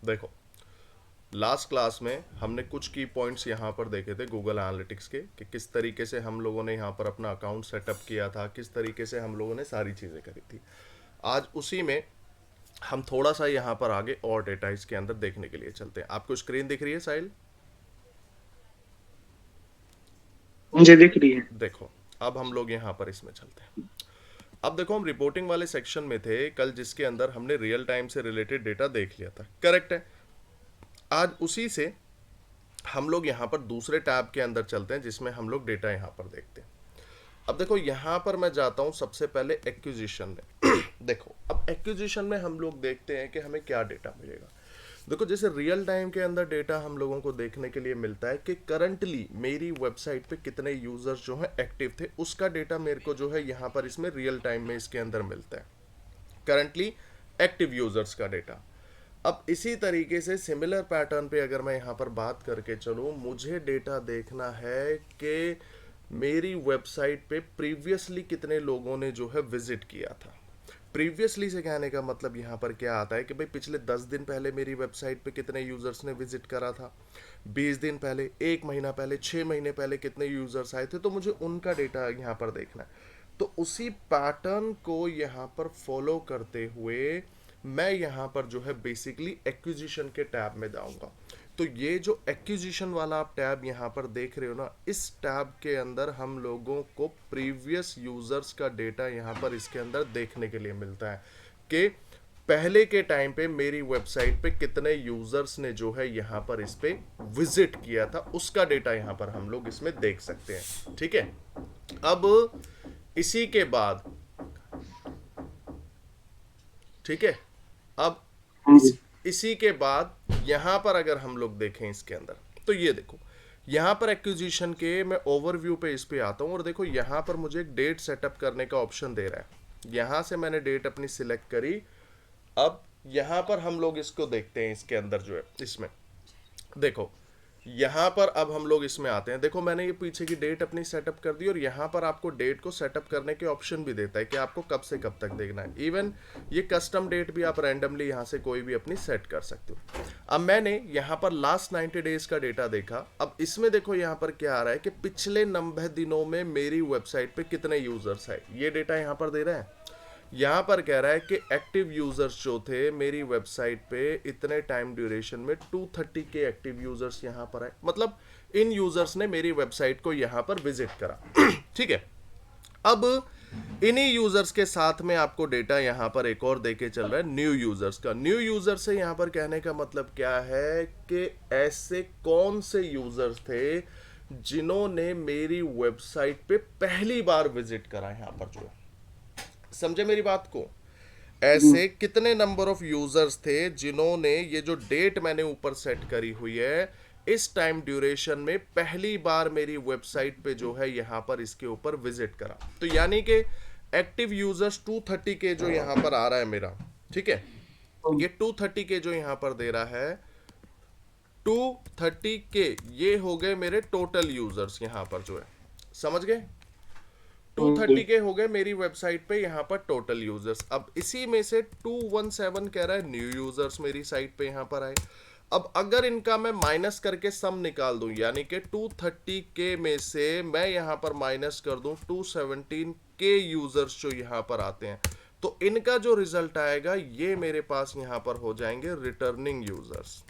देखो, last class में हमने कुछ की पॉइंट्स यहाँ पर देखे थे गूगल एनालिटिक्स के, कि किस तरीके से हम लोगों ने यहाँ पर अपना अकाउंट सेटअप किया था, किस तरीके से हम लोगों ने सारी चीज़ें करी थी। आज उसी में हम थोड़ा सा यहाँ पर आगे और डेटा इसके अंदर देखने के लिए चलते हैं। आपको स्क्रीन दिख रही है साहिल? मुझे दिख रही है। देखो, अब हम लोग यहाँ पर इसमें चलते हैं। अब देखो, हम रिपोर्टिंग वाले सेक्शन में थे कल, जिसके अंदर हमने रियल टाइम से रिलेटेड डेटा देख लिया था, करेक्ट है? आज उसी से हम लोग यहाँ पर दूसरे टैब के अंदर चलते हैं, जिसमें हम लोग डेटा यहाँ पर देखते हैं। अब देखो, यहाँ पर मैं जाता हूँ सबसे पहले एक्विजिशन में। देखो, अब एक्विजिशन में हम लोग देखते हैं कि हमें क्या डेटा मिलेगा। देखो, जैसे रियल टाइम के अंदर डेटा हम लोगों को देखने के लिए मिलता है कि करंटली मेरी वेबसाइट पे कितने यूजर्स जो है एक्टिव थे, उसका डेटा मेरे को जो है यहाँ पर इसमें रियल टाइम में इसके अंदर मिलता है, करंटली एक्टिव यूजर्स का डेटा। अब इसी तरीके से सिमिलर पैटर्न पे अगर मैं यहाँ पर बात करके चलूँ, मुझे डेटा देखना है कि मेरी वेबसाइट पे प्रीवियसली कितने लोगों ने जो है विजिट किया था। प्रीवियसली से कहने का मतलब यहाँ पर क्या आता है कि भाई पिछले 10 दिन पहले मेरी वेबसाइट पे कितने यूजर्स ने विजिट करा था, 20 दिन पहले, 1 महीना पहले, 6 महीने पहले कितने यूजर्स आए थे, तो मुझे उनका डेटा यहाँ पर देखना है। तो उसी पैटर्न को यहाँ पर फॉलो करते हुए मैं यहाँ पर जो है बेसिकली एक्विजिशन के टैब में जाऊँगा। तो ये जो एक्विजिशन वाला आप टैब यहाँ पर देख रहे हो ना, इस टैब के अंदर हम लोगों को प्रीवियस यूजर्स का डेटा यहाँ पर इसके अंदर देखने के लिए मिलता है कि पहले के टाइम पे मेरी वेबसाइट पे कितने यूजर्स ने जो है यहाँ पर इस पे विजिट किया था, उसका डेटा यहाँ पर हम लोग इसमें देख सकते हैं। ठीक है? अब इसी के बाद, ठीक है, अब हाँ जी। इसी के बाद यहां पर अगर हम लोग देखें इसके अंदर, तो ये देखो, यहां पर एक्विजिशन के मैं ओवरव्यू पे इस पे आता हूं और देखो यहां पर मुझे एक डेट सेटअप करने का ऑप्शन दे रहा है। यहां से मैंने डेट अपनी सिलेक्ट करी। अब यहां पर हम लोग इसको देखते हैं, इसके अंदर जो है इसमें देखो, यहाँ पर अब हम लोग इसमें आते हैं। देखो, मैंने ये पीछे की डेट अपनी सेटअप कर दी और यहाँ पर आपको डेट को सेटअप करने के ऑप्शन भी देता है कि आपको कब से कब तक देखना है। इवन ये कस्टम डेट भी आप रैंडमली यहाँ से कोई भी अपनी सेट कर सकते हो। अब मैंने यहाँ पर लास्ट 90 डेज का डेटा देखा। अब इसमें देखो यहाँ पर क्या आ रहा है कि पिछले 90 दिनों में मेरी वेबसाइट पे कितने यूजर्स है, ये डेटा यहाँ पर दे रहा है। यहाँ पर कह रहा है कि एक्टिव यूजर्स जो थे मेरी वेबसाइट पे इतने टाइम ड्यूरेशन में 230 के एक्टिव यूजर्स यहाँ पर आए, मतलब इन यूजर्स ने मेरी वेबसाइट को यहाँ पर विजिट करा। ठीक है? अब इन्हीं यूजर्स के साथ में आपको डेटा यहाँ पर एक और देके चल रहा है न्यू यूजर्स का। न्यू यूजर से यहाँ पर कहने का मतलब क्या है कि ऐसे कौन से यूजर्स थे जिन्होंने मेरी वेबसाइट पे पहली बार विजिट करा, यहाँ पर जो है, समझे मेरी बात को? जी। ऐसे कितने नंबर ऑफ यूजर्स थे जिन्होंने ये जो डेट मैंने ऊपर सेट करी हुई है, इस टाइम ड्यूरेशन में पहली बार मेरी वेबसाइट पे जो है यहां पर इसके ऊपर विजिट करा। तो यानी कि एक्टिव यूजर्स 230 के जो यहां पर आ रहा है मेरा, ठीक है, ये 230 के जो यहां पर दे रहा है, 230 के ये हो गए मेरे टोटल यूजर्स यहां पर जो है, समझ गए? टू हाँ जी। थर्टी के हो गए मेरी वेबसाइट पे यहाँ पर टोटल यूजर्स। अब इसी में से 217 कह रहा है न्यू यूजर्स मेरी साइट पे यहाँ पर आए। अब अगर इनका मैं माइनस करके सम निकाल दूं, यानी कि 230 के में से मैं यहाँ पर माइनस कर दूं 217 के यूजर्स जो यहाँ पर आते हैं, तो इनका जो रिजल्ट आएगा ये मेरे पास यहाँ पर हो जाएंगे रिटर्निंग यूजर्स।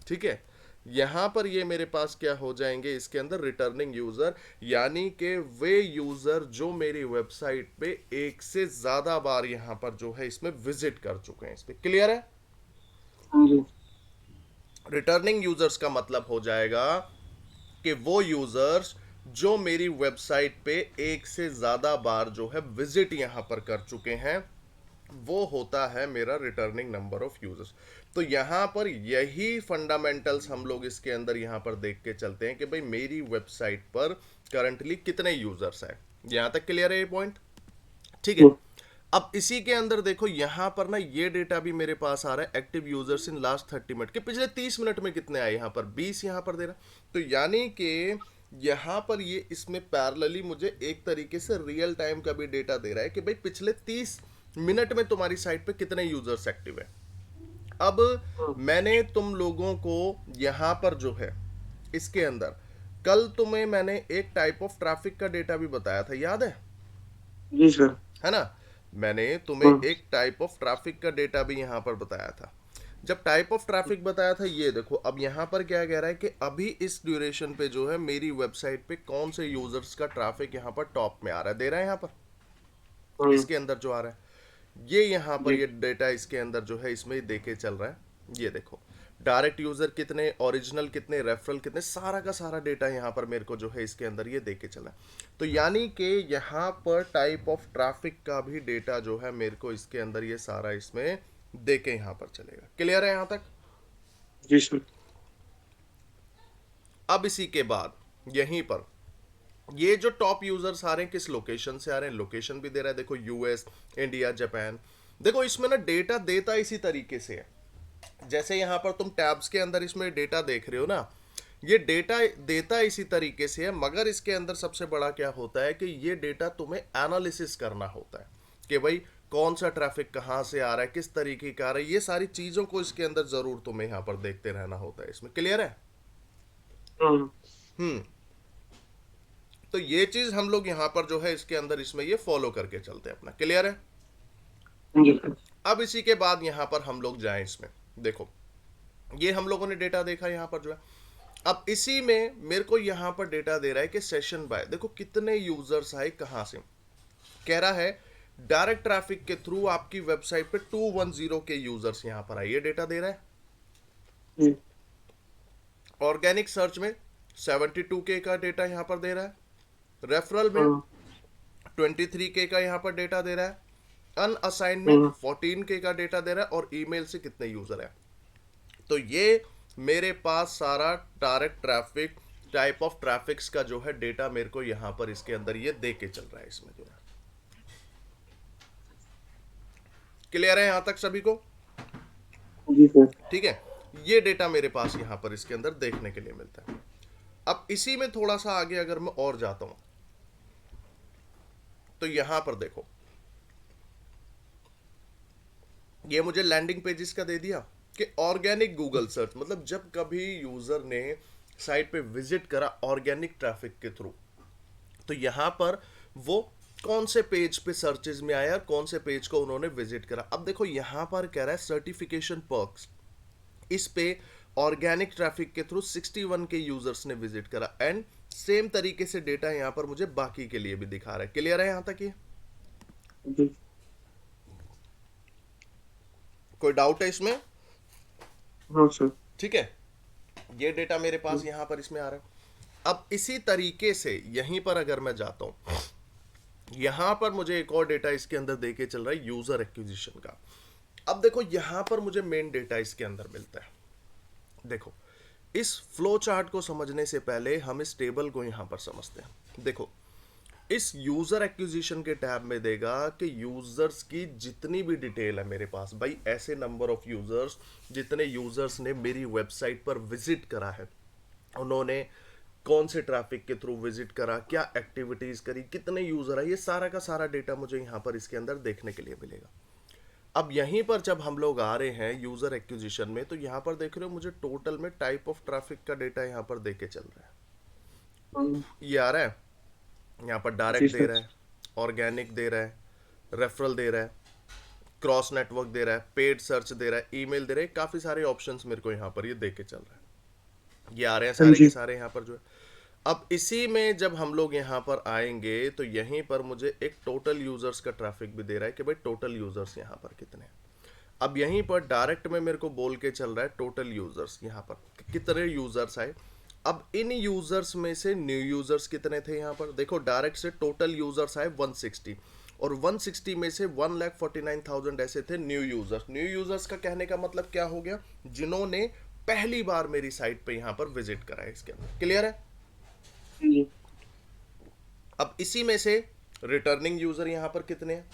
ठीक है? यहां पर ये मेरे पास क्या हो जाएंगे इसके अंदर, रिटर्निंग यूजर, यानी कि वे यूजर जो मेरी वेबसाइट पे एक से ज्यादा बार यहां पर जो है इसमें विजिट कर चुके हैं। इस पे क्लियर है? हाँ जी। रिटर्निंग यूजर्स का मतलब हो जाएगा कि वो यूजर्स जो मेरी वेबसाइट पे एक से ज्यादा बार जो है विजिट यहां पर कर चुके हैं, वो होता है मेरा रिटर्निंग नंबर ऑफ यूजर्स। तो यहां पर यही फंडामेंटल्स हम लोग इसके अंदर यहां पर देख के चलते हैं कि भाई मेरी वेबसाइट पर करंटली कितने यूजर्स हैं। यहां तक क्लियर है ये पॉइंट? ठीक है? जी। अब इसी के अंदर देखो यहां पर ना ये डेटा भी मेरे पास आ रहा है, active users in last 30 minute के, पिछले 30 मिनट में कितने आए, यहां पर 20 यहां पर दे रहा। तो यानी कि यहां पर ये इसमें पैरेलली मुझे एक तरीके से रियल टाइम का भी डेटा दे रहा है कि भाई पिछले 30 मिनट में तुम्हारी साइट पे कितने यूजर्स एक्टिव है। अब हाँ, मैंने तुम लोगों को यहां पर जो है इसके अंदर कल तुम्हें मैंने एक टाइप ऑफ ट्रैफिक का डेटा भी बताया था, याद जी सर। है ना? मैंने तुम्हें हाँ, एक टाइप ऑफ ट्रैफिक का डेटा भी यहां पर बताया था। जब टाइप ऑफ ट्रैफिक बताया था, ये देखो अब यहां पर क्या कह रहा है कि अभी इस ड्यूरेशन पे जो है मेरी वेबसाइट पे कौन से यूजर्स का ट्रैफिक यहां पर टॉप में आ रहा है, दे रहा है यहां पर हाँ, इसके अंदर जो आ रहा है, ये यहां पर जी, ये डेटा इसके अंदर जो है इसमें देखे चल रहा है। ये देखो डायरेक्ट यूजर कितने, ओरिजिनल कितने, रेफरल कितने, सारा का सारा डेटा यहां पर मेरे को जो है इसके अंदर ये देके चला है। तो यानी कि यहां पर टाइप ऑफ ट्रैफिक का भी डेटा जो है मेरे को इसके अंदर ये सारा इसमें देके यहां पर चलेगा। क्लियर है यहां तक? जी सर। अब इसी के बाद यहीं पर ये जो टॉप यूजर्स आ रहे हैं किस लोकेशन से आ रहे हैं, लोकेशन भी दे रहा है, देखो यूएस, इंडिया, जापान। देखो इसमें ना डेटा देता इसी तरीके से है, जैसे यहां पर तुम टैब्स के अंदर इसमें डेटा देख रहे हो ना, ये डेटा देता इसी तरीके से है, मगर इसके अंदर सबसे बड़ा क्या होता है कि ये डेटा तुम्हें एनालिसिस करना होता है कि भाई कौन सा ट्रैफिक कहां से आ रहा है, किस तरीके का आ रहा है, ये सारी चीजों को इसके अंदर जरूर तुम्हें यहां पर देखते रहना होता है इसमें। क्लियर है? हाँ, हम्म। तो ये चीज हम लोग यहां पर जो है इसके अंदर इसमें ये फॉलो करके चलते हैं अपना। क्लियर है? जी सर। अब इसी के बाद यहां पर हम लोग जाएं इसमें, देखो ये हम लोगों ने डेटा देखा यहां पर जो है, अब इसी में मेरे को यहां पर डेटा दे रहा है कि सेशन बाय, देखो कितने यूजर्स आए कहां से, कह रहा है डायरेक्ट ट्रैफिक के थ्रू आपकी वेबसाइट पे 210 के यूजर्स यहां पर आए, ये डेटा दे रहा है। जी, ऑर्गेनिक सर्च में 72 के का डेटा यहां पर दे रहा है, रेफरल में हाँ, 23 के का यहां पर डेटा दे रहा है, अनअसाइन में हाँ, 14 के का डेटा दे रहा है, और ईमेल से कितने यूजर है। तो ये मेरे पास सारा direct traffic, type of traffics का जो है डेटा मेरे को यहां पर इसके अंदर ये दे के चल रहा है इसमें जो है। क्लियर है यहां तक सभी को? जी सर। ठीक है, ये डेटा मेरे पास यहां पर इसके अंदर देखने के लिए मिलता है। अब इसी में थोड़ा सा आगे अगर मैं और जाता हूं तो यहां पर देखो ये मुझे लैंडिंग पेजेस का दे दिया कि ऑर्गेनिक गूगल सर्च, मतलब जब कभी यूजर ने साइट पे विजिट करा ऑर्गेनिक ट्रैफिक के थ्रू, तो यहां पर वो कौन से पेज पे सर्चेज में आया, कौन से पेज को उन्होंने विजिट करा। अब देखो यहां पर कह रहा है सर्टिफिकेशन पर्क्स, इस पे ऑर्गेनिक ट्रैफिक के थ्रू 61 के यूजर्स ने विजिट करा, एंड सेम तरीके से डेटा यहां पर मुझे बाकी के लिए भी दिखा रहा है। क्लियर है यहां तक? ये जी, कोई डाउट है इसमें? हाँ सर। ठीक है, ये डेटा मेरे पास यहां पर इसमें आ रहा है। अब इसी तरीके से यहीं पर अगर मैं जाता हूं, यहां पर मुझे एक और डेटा इसके अंदर देके चल रहा है यूजर एक्विजिशन का। अब देखो यहां पर मुझे मेन डेटा इसके अंदर मिलता है। देखो इस फ्लो चार्ट को समझने से पहले हम इस टेबल को यहां पर समझते हैं। देखो इस यूजर एक्विजिशन के टैब में देगा कि यूजर्स की जितनी भी डिटेल है मेरे पास, भाई ऐसे नंबर ऑफ यूजर्स, जितने यूजर्स ने मेरी वेबसाइट पर विजिट करा है, उन्होंने कौन से ट्रैफिक के थ्रू विजिट करा, क्या एक्टिविटीज करी, कितने यूजर है, ये सारा का सारा डेटा मुझे यहाँ पर इसके अंदर देखने के लिए मिलेगा। अब यहीं पर जब हम लोग आ रहे हैं यूजर एक्विजिशन में, तो यहाँ पर देख रहे हो मुझे टोटल में टाइप ऑफ ट्रैफिक का डेटा यहाँ पर देके चल रहा है। हाँ, ये आ रहा है यहाँ पर, जी डायरेक्ट दे सर। रहा है, ऑर्गेनिक दे रहा है, रेफरल दे रहा है, क्रॉस नेटवर्क दे रहा है, पेड सर्च दे रहा है, ईमेल दे रहा है, काफी सारे ऑप्शंस मेरे को यहाँ पर ये देके चल रहा है। ये आ रहे हैं हाँ सारे के जी, सारे यहाँ पर जो है। अब इसी में जब हम लोग यहाँ पर आएंगे तो यहीं पर मुझे एक टोटल यूजर्स का ट्रैफिक भी दे रहा है कि भाई टोटल यूजर्स यहाँ पर कितने हैं। अब यहीं पर डायरेक्ट में मेरे को बोल के चल रहा है टोटल यूजर्स यहाँ पर कितने यूजर्स आए। अब इन यूजर्स में से न्यू यूजर्स कितने थे यहाँ पर, देखो डायरेक्ट से टोटल यूजर्स आए 160, और 160 में से 1,49,000 ऐसे थे न्यू यूजर्स। न्यू यूजर्स का कहने का मतलब क्या हो गया, जिन्होंने पहली बार मेरी साइट पे यहाँ पर विजिट करा है इसके अंदर। क्लियर है? जी, अब इसी में से रिटर्निंग यूजर यहाँ पर कितने हैं,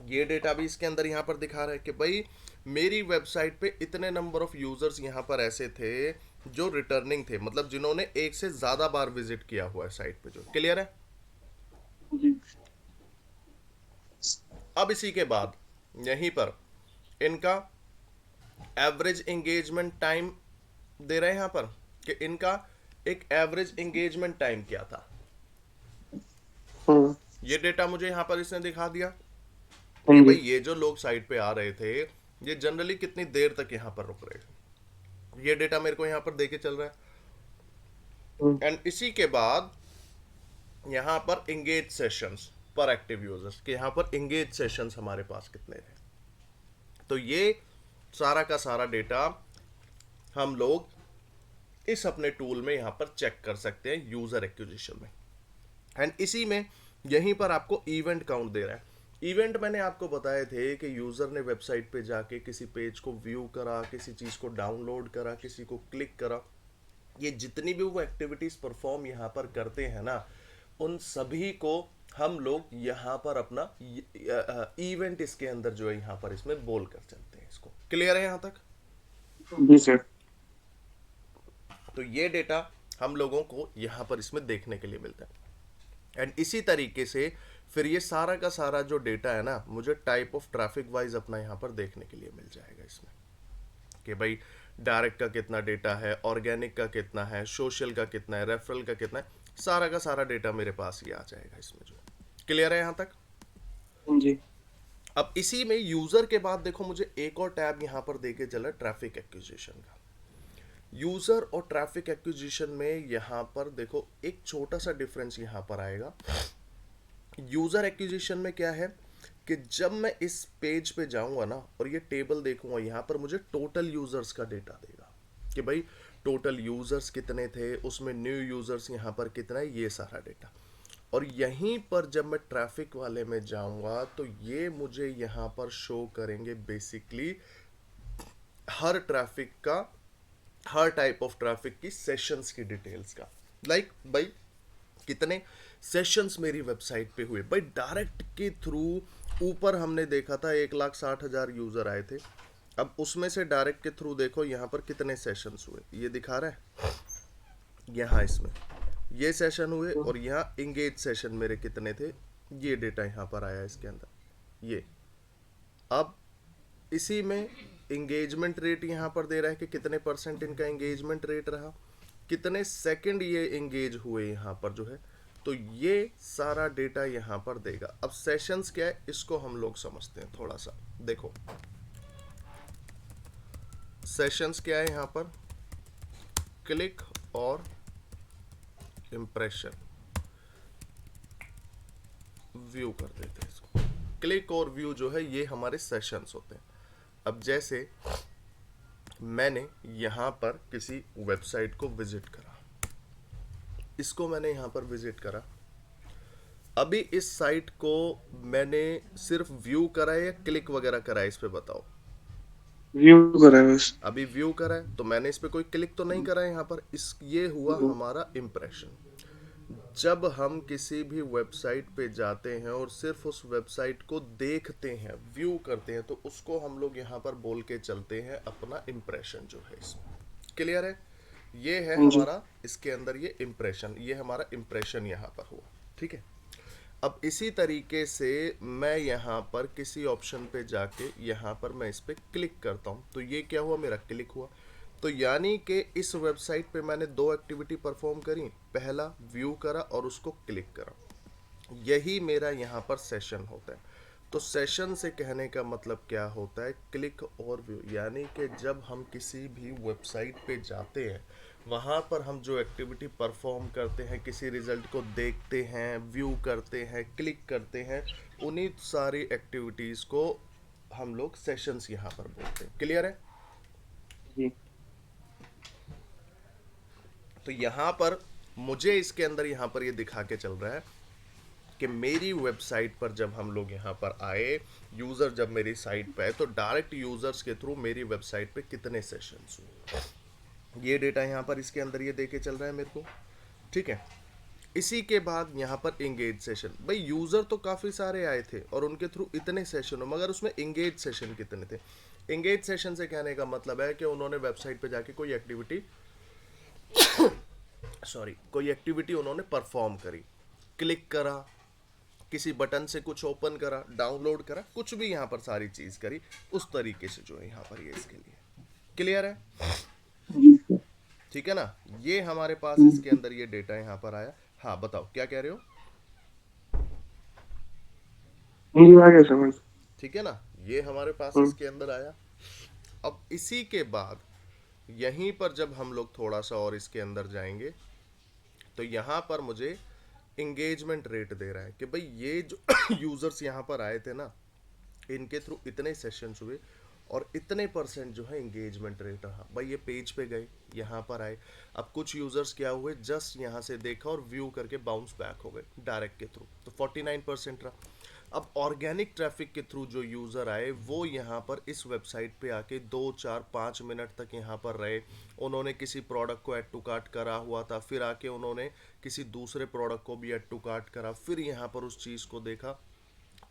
ये डेटा भी इसके अंदर यहाँ पर दिखा रहा है कि भाई मेरी वेबसाइट पे इतने नंबर ऑफ यूजर्स यहाँ पर ऐसे थे जो रिटर्निंग थे, मतलब जिन्होंने एक से ज्यादा बार विजिट किया हुआ है साइट पे जो। क्लियर है? जी, अब इसी के बाद यहीं पर इनका एवरेज एंगेजमेंट टाइम दे रहे हैं यहाँ पर कि इनका एक एवरेज एंगेजमेंट टाइम क्या था। हाँ ये डेटा मुझे यहाँ पर इसने दिखा दिया कि हाँ भाई जी। ये जो लोग साइट पे आ रहे थे ये जनरली कितनी देर तक यहाँ पर रुक रहे थे। ये डेटा मेरे को यहाँ पर देके चल रहा हाँ है। एंड इसी के बाद यहाँ पर इंगेज सेशंस पर एक्टिव यूजर्स के यहाँ पर इंगेज सेशंस हमारे पास कितने थे। तो ये सारा का सारा डेटा हम लोग इस अपने टूल में यहाँ पर चेक कर सकते हैं यूजर एक्विजिशन में। एंड इसी में यहीं पर आपको इवेंट काउंट दे रहा है। इवेंट मैंने आपको बताए थे कि यूजर ने वेबसाइट पे जाके किसी पेज को व्यू करा, किसी चीज को डाउनलोड करा, किसी को क्लिक करा, ये जितनी भी वो एक्टिविटीज परफॉर्म यहाँ पर करते हैं ना, उन सभी को हम लोग यहाँ पर अपना इवेंट इसके अंदर जो है यहाँ पर इसमें बोल कर चलते हैं। इसको क्लियर है यहाँ तक? जी सर। तो ये डेटा हम लोगों को यहाँ पर इसमें देखने के लिए मिलता है। एंड इसी तरीके से फिर ये सारा का सारा जो डेटा है ना, मुझे टाइप ऑफ ट्रैफिक वाइज अपना यहाँ पर देखने के लिए मिल जाएगा इसमें कि भाई डायरेक्ट का कितना डेटा है, ऑर्गेनिक का कितना है, सोशल का कितना है, रेफरल का कितना है, सारा का सारा डेटा मेरे पास ही आ जाएगा इसमें जो। क्लियर है यहाँ तक? हाँ जी। अब इसी में यूजर के बाद देखो मुझे एक और टैब यहाँ पर देके चला ट्रैफिक एक्विजिशन का। यूजर और ट्रैफिक एक्विजिशन में यहाँ पर देखो एक छोटा सा डिफरेंस यहाँ पर आएगा। यूजर एक्विजिशन में क्या है कि जब मैं इस पेज पे जाऊंगा ना और ये टेबल देखूंगा, यहाँ पर मुझे टोटल यूजर्स का डेटा देगा कि भाई टोटल यूजर्स कितने थे, उसमें न्यू यूजर्स यहाँ पर कितना है, ये सारा डेटा। और यहीं पर जब मैं ट्रैफिक वाले में जाऊंगा तो ये मुझे यहाँ पर शो करेंगे बेसिकली हर ट्रैफिक का, हर टाइप ऑफ ट्रैफिक की सेशंस की डिटेल्स का। लाइक भाई कितने सेशंस मेरी वेबसाइट पे हुए, भाई डायरेक्ट के थ्रू ऊपर हमने देखा था 1,60,000 यूजर आए थे। अब उसमें से डायरेक्ट के थ्रू देखो यहाँ पर कितने सेशंस हुए, ये दिखा रहा है यहाँ इसमें ये सेशन हुए, और यहाँ इंगेज सेशन मेरे कितने थे, ये डेटा यहाँ पर आया इसके अंदर ये। अब इसी में इंगेजमेंट रेट यहाँ पर दे रहा है कि कितने परसेंट इनका इंगेजमेंट रेट रहा, कितने सेकंड ये इंगेज हुए यहाँ पर जो है, तो ये सारा डेटा यहाँ पर देगा। अब सेशंस क्या है इसको हम लोग समझते हैं थोड़ा सा। देखो सेशंस क्या है यहाँ पर, क्लिक और इम्प्रेशन, व्यू कर देते हैं इसको। क्लिक और व्यू जो है ये हमारे सेशंस होते हैं। अब जैसे मैंने यहाँ पर किसी वेबसाइट को विजिट करा, इसको मैंने यहाँ पर विजिट करा, अभी इस साइट को मैंने सिर्फ व्यू करा है या क्लिक वगैरह करा है, इस पे बताओ। व्यू करा है बस। अभी व्यू करा है तो मैंने इस पे कोई क्लिक तो नहीं करा है यहाँ पर। इस ये हुआ हमारा इम्प्रेशन। जब हम किसी भी वेबसाइट पे जाते हैं और सिर्फ उस वेबसाइट को देखते हैं, व्यू करते हैं, तो उसको हम लोग यहाँ पर बोल के चलते हैं अपना इम्प्रेशन जो है इसमें। क्लियर है? ये है हाँ जी। हमारा इसके अंदर ये इम्प्रेशन, ये हमारा इम्प्रेशन यहाँ पर हुआ। ठीक है। अब इसी तरीके से मैं यहाँ पर किसी ऑप्शन पे जाके यहाँ पर मैं इस पे क्लिक करता हूँ, तो ये क्या हुआ, मेरा क्लिक हुआ। तो यानी कि इस वेबसाइट पे मैंने दो एक्टिविटी परफॉर्म करी, पहला व्यू करा और उसको क्लिक करा। यही मेरा यहाँ पर सेशन होता है। तो सेशन से कहने का मतलब क्या होता है, क्लिक और व्यू। यानी कि जब हम किसी भी वेबसाइट पे जाते हैं, वहाँ पर हम जो एक्टिविटी परफॉर्म करते हैं, किसी रिजल्ट को देखते हैं, व्यू करते हैं, क्लिक करते हैं, उन्हीं सारी एक्टिविटीज़ को हम लोग सेशंस यहाँ पर बोलते हैं। क्लियर है? जी। तो यहाँ पर मुझे इसके अंदर यहाँ पर ये दिखा के चल रहा है कि मेरी वेबसाइट पर जब हम लोग यहाँ पर आए, यूज़र जब मेरी साइट पे आए, तो डायरेक्ट यूज़र्स के थ्रू मेरी वेबसाइट पे कितने सेशंस हुए, ये डेटा यहाँ पर इसके अंदर ये देके चल रहा है मेरे को। ठीक है। इसी के बाद यहाँ पर इंगेज सेशन, भाई यूज़र तो काफ़ी सारे आए थे और उनके थ्रू इतने सेशन हो, मगर उसमें इंगेज सेशन कितने थे। इंगेज सेशन से कहने का मतलब है कि उन्होंने वेबसाइट पे जाके कोई एक्टिविटी कोई एक्टिविटी उन्होंने परफॉर्म करी, क्लिक करा, किसी बटन से कुछ ओपन करा, डाउनलोड करा, कुछ भी यहाँ पर सारी चीज़ करी, उस तरीके से जो है यहाँ पर ये इसके लिए। क्लियर है? जी सर। ठीक है ना? ये हमारे पास इसके अंदर ये डेटा यहाँ पर आया। हाँ बताओ क्या कह रहे हो? जी आ गया समझ। ठीक है ना? ये हमारे पास हम्म, इसके अंदर आया। अब इसी के बाद यहीं पर जब हम लोग थोड़ा सा और इसके अंदर जाएंगे तो यहाँ पर मुझे इंगेजमेंट रेट दे रहा है कि भाई ये जो यूजर्स यहाँ पर आए थे ना, इनके थ्रू इतने सेशंस हुए और इतने परसेंट जो है इंगेजमेंट रेट रहा। भाई ये पेज पे गए, यहाँ पर आए, अब कुछ यूजर्स क्या हुए, जस्ट यहाँ से देखा और व्यू करके बाउंस बैक हो गए डायरेक्ट के थ्रू, तो 49% रहा। अब ऑर्गेनिक ट्रैफिक के थ्रू जो यूज़र आए वो यहाँ पर इस वेबसाइट पे आके 2 4 5 मिनट तक यहाँ पर रहे, उन्होंने किसी प्रोडक्ट को ऐड टू कार्ट करा हुआ था, फिर आके उन्होंने किसी दूसरे प्रोडक्ट को भी ऐड टू कार्ट करा, फिर यहाँ पर उस चीज़ को देखा।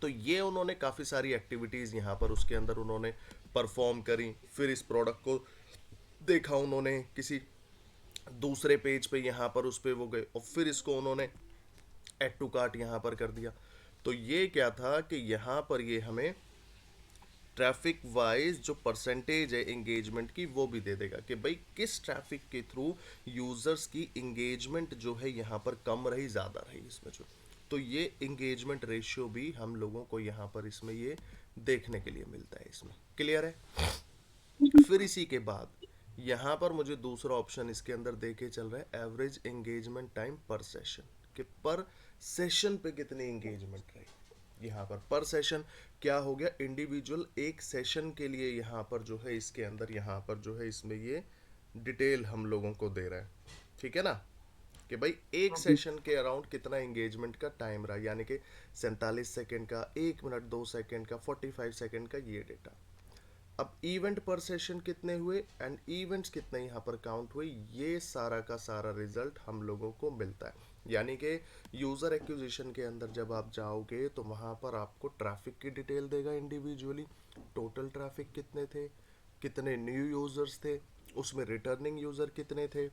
तो ये उन्होंने काफ़ी सारी एक्टिविटीज़ यहाँ पर उसके अंदर उन्होंने परफॉर्म करी, फिर इस प्रोडक्ट को देखा उन्होंने किसी दूसरे पेज पे, यहाँ पर उस पे वो गए और फिर इसको उन्होंने ऐड टू कार्ट यहाँ पर कर दिया। तो ये क्या था कि यहाँ पर ये हमें ट्रैफिक वाइज जो परसेंटेज है एंगेजमेंट की वो भी दे देगा कि भाई किस ट्रैफिक के थ्रू यूजर्स की एंगेजमेंट जो है यहाँ पर कम रही ज़्यादा रही इसमें जो। तो ये एंगेजमेंट रेशियो भी हम लोगों को यहाँ पर इसमें ये देखने के लिए मिलता है इसमें। क्लियर है? फिर इसी के बाद यहाँ पर मुझे दूसरा ऑप्शन इसके अंदर देके चल रहा है एवरेज एंगेजमेंट टाइम पर सेशन, कि पर सेशन पे कितनी एंगेजमेंट रही। यहाँ पर सेशन क्या हो गया, इंडिविजुअल एक सेशन के लिए यहाँ पर जो है इसके अंदर यहाँ पर जो है इसमें ये डिटेल हम लोगों को दे रहा है। ठीक है ना? कि भाई एक सेशन के अराउंड कितना एंगेजमेंट का टाइम रहा, यानी कि 47 सेकेंड का, 1 मिनट 2 सेकेंड का, 45 सेकेंड का ये डेटा। अब इवेंट पर सेशन कितने हुए एंड इवेंट्स कितने यहाँ पर काउंट हुए, ये सारा का सारा रिजल्ट हम लोगों को मिलता है। यानी कि यूज़र एक्विजिशन के अंदर जब आप जाओगे तो वहाँ पर आपको ट्रैफिक की डिटेल देगा इंडिविजुअली, टोटल ट्रैफिक कितने थे, कितने न्यू यूज़र्स थे, उसमें रिटर्निंग यूज़र कितने थे,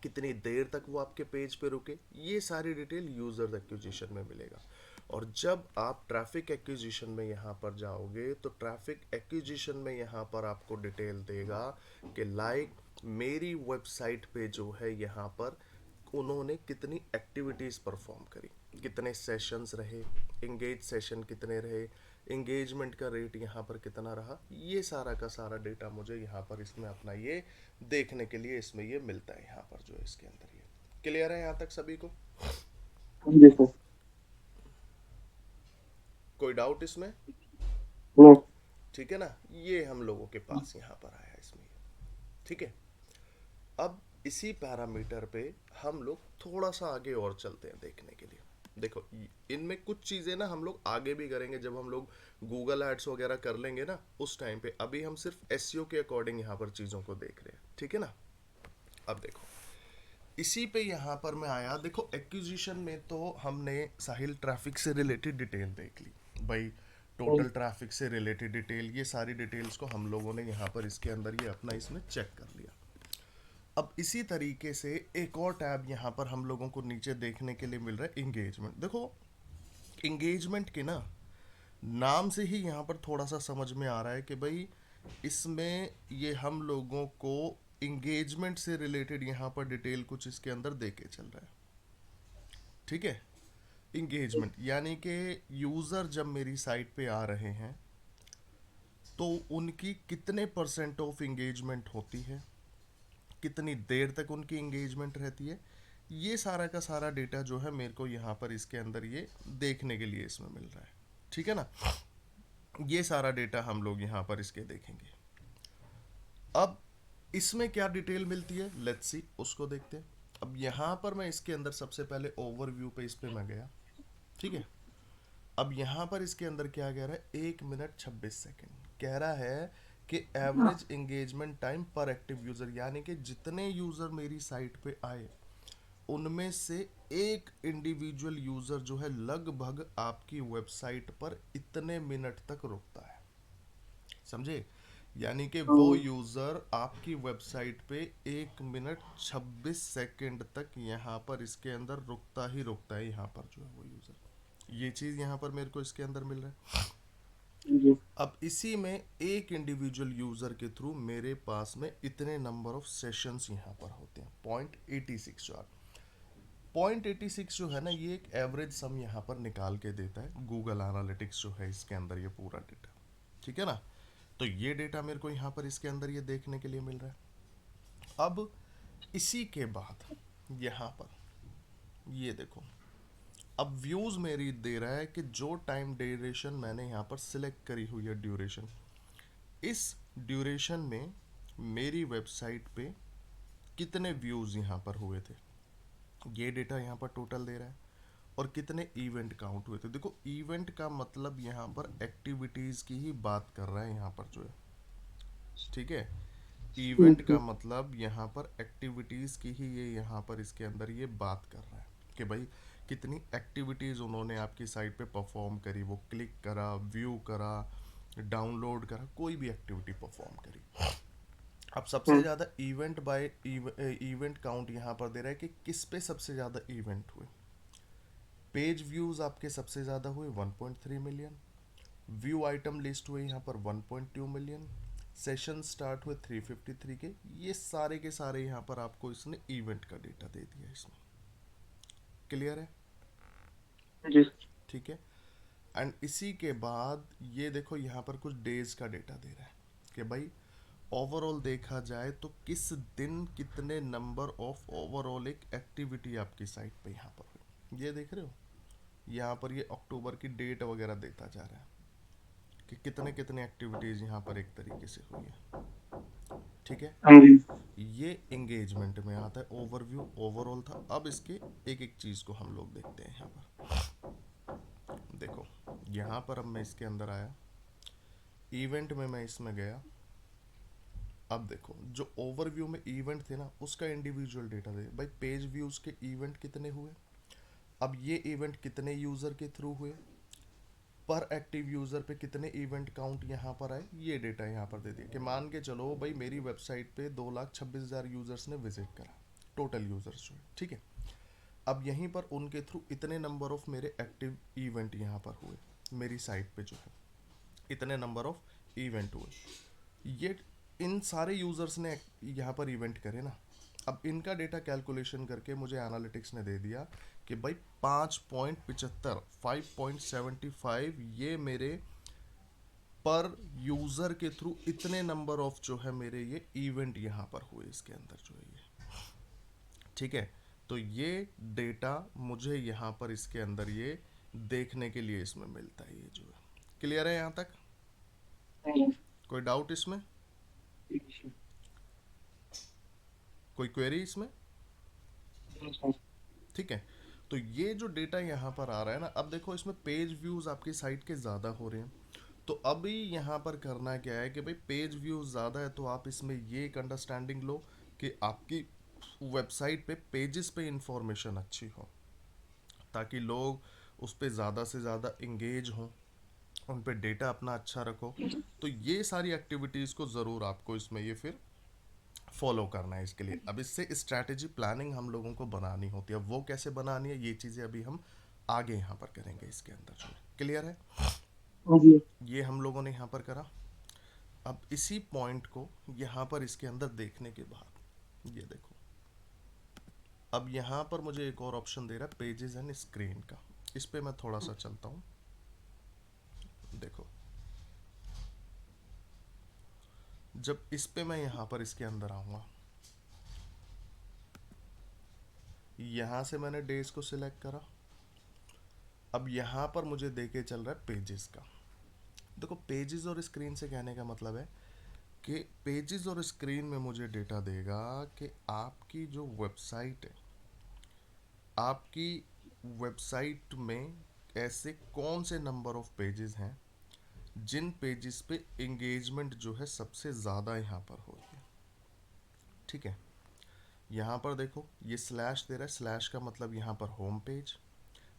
कितनी देर तक वो आपके पेज पे रुके, ये सारी डिटेल यूज़र एक्विजिशन में मिलेगा। और जब आप ट्रैफिक एक्विजिशन में यहाँ पर जाओगे तो ट्रैफिक एक्विजिशन में यहाँ पर आपको डिटेल देगा कि लाइक मेरी वेबसाइट पे जो है यहाँ पर उन्होंने कितनी एक्टिविटीज़ परफॉर्म करी, कितने सेशंस रहे, इंगेज सेशन कितने रहे, इंगेजमेंट का रेट यहाँ पर कितना रहा, ये सारा का सारा डेटा मुझे यहाँ पर इसमें अपना ये देखने के लिए इसमें ये मिलता है यहाँ पर जो है इसके अंदर ये। क्लियर है यहाँ तक सभी को? जी सर। कोई डाउट इसमें? नो। ठीक है ना? ये हम लोगों के पास यहाँ पर आया इसमें। ठीक है, अब इसी पैरामीटर पे हम लोग थोड़ा सा आगे और चलते हैं देखने के लिए। देखो इनमें कुछ चीज़ें ना हम लोग आगे भी करेंगे जब हम लोग गूगल एड्स वगैरह कर लेंगे ना उस टाइम पे, अभी हम सिर्फ एसईओ के अकॉर्डिंग यहाँ पर चीज़ों को देख रहे हैं। ठीक है ना? अब देखो इसी पे यहाँ पर मैं आया, देखो एक्विजिशन में तो हमने साहिल ट्रैफिक से रिलेटेड डिटेल देख ली भाई, टोटल ट्रैफिक से रिलेटेड डिटेल, ये सारी डिटेल्स को हम लोगों ने यहाँ पर इसके अंदर ये अपना इसमें चेक कर लिया। अब इसी तरीके से एक और टैब यहाँ पर हम लोगों को नीचे देखने के लिए मिल रहा है इंगेजमेंट। देखो इंगेजमेंट के ना नाम से ही यहाँ पर थोड़ा सा समझ में आ रहा है कि भाई इसमें ये हम लोगों को इंगेजमेंट से रिलेटेड यहाँ पर डिटेल कुछ इसके अंदर दे के चल रहा है। ठीक है, इंगेजमेंट यानी कि यूज़र जब मेरी साइट पे आ रहे हैं तो उनकी कितने परसेंट ऑफ इंगेजमेंट होती है, कितनी देर तक उनकी इंगेजमेंट रहती है, ये सारा का सारा डेटा जो है मेरे को यहाँ पर इसके अंदर ये देखने के लिए इसमें मिल रहा है। ठीक है ना? ये सारा डेटा हम लोग यहाँ पर इसके देखेंगे। अब इसमें क्या डिटेल मिलती है लेट्स सी, उसको देखते हैं। अब यहाँ पर मैं इसके अंदर सबसे पहले ओवरव्यू पे इस पे मैं गया। ठीक है, अब यहाँ पर इसके अंदर क्या कह रहा है, 1 मिनट 26 सेकेंड कह रहा है कि एवरेज एंगेजमेंट टाइम पर एक्टिव यूज़र, यानी कि जितने यूज़र मेरी साइट पे आए उनमें से एक इंडिविजुअल यूज़र जो है लगभग आपकी वेबसाइट पर इतने मिनट तक रुकता है। समझे? यानी कि वो यूज़र आपकी वेबसाइट पे 1 मिनट 26 सेकेंड तक यहाँ पर इसके अंदर रुकता ही रुकता है, यहाँ पर जो है वो यूज़र, ये चीज़ यहाँ पर मेरे को इसके अंदर मिल रहा है। जी अब इसी में एक इंडिविजुअल यूज़र के थ्रू मेरे पास में इतने नंबर ऑफ सेशंस यहाँ पर होते हैं, 0.86 जो 0.86 जो है ना, ये एक एवरेज सम यहाँ पर निकाल के देता है गूगल एनालिटिक्स जो है इसके अंदर, ये पूरा डेटा, ठीक है ना। तो ये डेटा मेरे को यहाँ पर इसके अंदर ये देखने के लिए मिल रहा है। अब इसी के बाद यहाँ पर ये देखो, अब व्यूज़ मेरी दे रहा है कि जो टाइम ड्यूरेशन मैंने यहाँ पर सिलेक्ट करी हुई है ड्यूरेशन, इस ड्यूरेशन में मेरी वेबसाइट पे कितने व्यूज़ यहाँ पर हुए थे, ये डेटा यहाँ पर टोटल दे रहा है। और कितने इवेंट काउंट हुए थे। देखो इवेंट का मतलब यहाँ पर एक्टिविटीज़ की ही बात कर रहा है यहाँ पर जो है, ठीक है। इवेंट का मतलब यहाँ पर एक्टिविटीज़ की ही ये यहाँ पर इसके अंदर ये बात कर रहा है कि भाई कितनी एक्टिविटीज़ उन्होंने आपकी साइट पे परफॉर्म करी, वो क्लिक करा, व्यू करा, डाउनलोड करा, कोई भी एक्टिविटी परफॉर्म करी। अब सबसे ज़्यादा इवेंट बाय इवेंट काउंट यहाँ पर दे रहा है कि किस पे सबसे ज़्यादा इवेंट हुए। पेज व्यूज़ आपके सबसे ज़्यादा हुए 1.3 मिलियन, व्यू आइटम लिस्ट हुए यहाँ पर 1.2 मिलियन, सेशन स्टार्ट हुए 353 के। ये सारे के सारे यहाँ पर आपको इसने इवेंट का डेटा दे दिया इसमें। क्लियर है? जी ठीक है। एंड इसी के बाद ये देखो यहाँ पर कुछ डेज का डेटा दे रहा है कि भाई ओवरऑल देखा जाए तो किस दिन कितने नंबर ऑफ ओवरऑल एक एक्टिविटी आपकी साइट पे यहाँ पर हुई। ये देख रहे हो, यहाँ पर ये अक्टूबर की डेट वगैरह देता जा रहा है कि कितने कितने एक्टिविटीज़ यहाँ पर एक तरीके से हुई है, ठीक है। हाँ जी। ये एंगेजमेंट में आता है, ओवरव्यू ओवरऑल था। अब इसके एक एक चीज़ को हम लोग देखते हैं यहाँ पर। देखो यहाँ पर अब मैं इसके अंदर आया, इवेंट में मैं इसमें गया। अब देखो जो ओवरव्यू में इवेंट थे ना, उसका इंडिविजुअल डेटा दे भाई, पेज व्यूज़ के इवेंट कितने हुए, अब ये इवेंट कितने यूज़र के थ्रू हुए, पर एक्टिव यूज़र पे कितने इवेंट काउंट यहाँ पर आए, ये डेटा यहाँ पर दे दिया कि मान के चलो भाई मेरी वेबसाइट पे 2,26,000 यूज़र्स ने विजिट करा, टोटल यूज़र्स जो है, ठीक है। अब यहीं पर उनके थ्रू इतने नंबर ऑफ मेरे एक्टिव इवेंट यहाँ पर हुए, मेरी साइट पे जो है इतने नंबर ऑफ इवेंट हुए। ये इन सारे यूज़र्स ने यहाँ पर इवेंट करे ना। अब इनका डेटा कैलकुलेशन करके मुझे एनालिटिक्स ने दे दिया कि भाई 5.75 5.75 ये मेरे पर यूज़र के थ्रू इतने नंबर ऑफ जो है मेरे ये इवेंट यहाँ पर हुए इसके अंदर जो है ये, ठीक है। तो ये डेटा मुझे यहाँ पर इसके अंदर ये देखने के लिए इसमें मिलता है, ये जो है। क्लियर है यहाँ तक? कोई डाउट इसमें, कोई क्वेरी इसमें? ठीक है। तो ये जो डेटा यहाँ पर आ रहा है ना, अब देखो इसमें पेज व्यूज़ आपकी साइट के ज़्यादा हो रहे हैं। तो अभी यहाँ पर करना क्या है कि भाई पेज व्यूज़ ज़्यादा है तो आप इसमें ये एक अंडरस्टैंडिंग लो कि आपकी वेबसाइट पे पेजेस पे इंफॉर्मेशन अच्छी हो, ताकि लोग उस पर ज़्यादा से ज़्यादा इंगेज हों, उन पे डेटा अपना अच्छा रखो। तो ये सारी एक्टिविटीज़ को ज़रूर आपको इसमें ये फिर फॉलो करना है इसके लिए। अब इससे स्ट्रैटेजी प्लानिंग हम लोगों को बनानी होती है, अब वो कैसे बनानी है ये चीज़ें अभी हम आगे यहाँ पर करेंगे इसके अंदर जो है। क्लियर है? हाँ जी। ये हम लोगों ने यहाँ पर करा। अब इसी पॉइंट को यहाँ पर इसके अंदर देखने के बाद ये देखो, अब यहाँ पर मुझे एक और ऑप्शन दे रहा है पेजेस एंड स्क्रीन का। इस पे मैं थोड़ा सा चलता हूँ। देखो जब इस पे मैं यहाँ पर इसके अंदर आऊँगा, यहाँ से मैंने डेज को सिलेक्ट करा। अब यहाँ पर मुझे देके चल रहा है पेजेस का। देखो पेजेस और स्क्रीन से कहने का मतलब है कि पेजेस और स्क्रीन में मुझे डेटा देगा कि आपकी जो वेबसाइट है, आपकी वेबसाइट में ऐसे कौन से नंबर ऑफ पेजेस हैं जिन पेजेस पे एंगेजमेंट जो है सबसे ज़्यादा यहाँ पर हो रही है, ठीक है। यहाँ पर देखो ये स्लैश दे रहा है, स्लैश का मतलब यहाँ पर home page,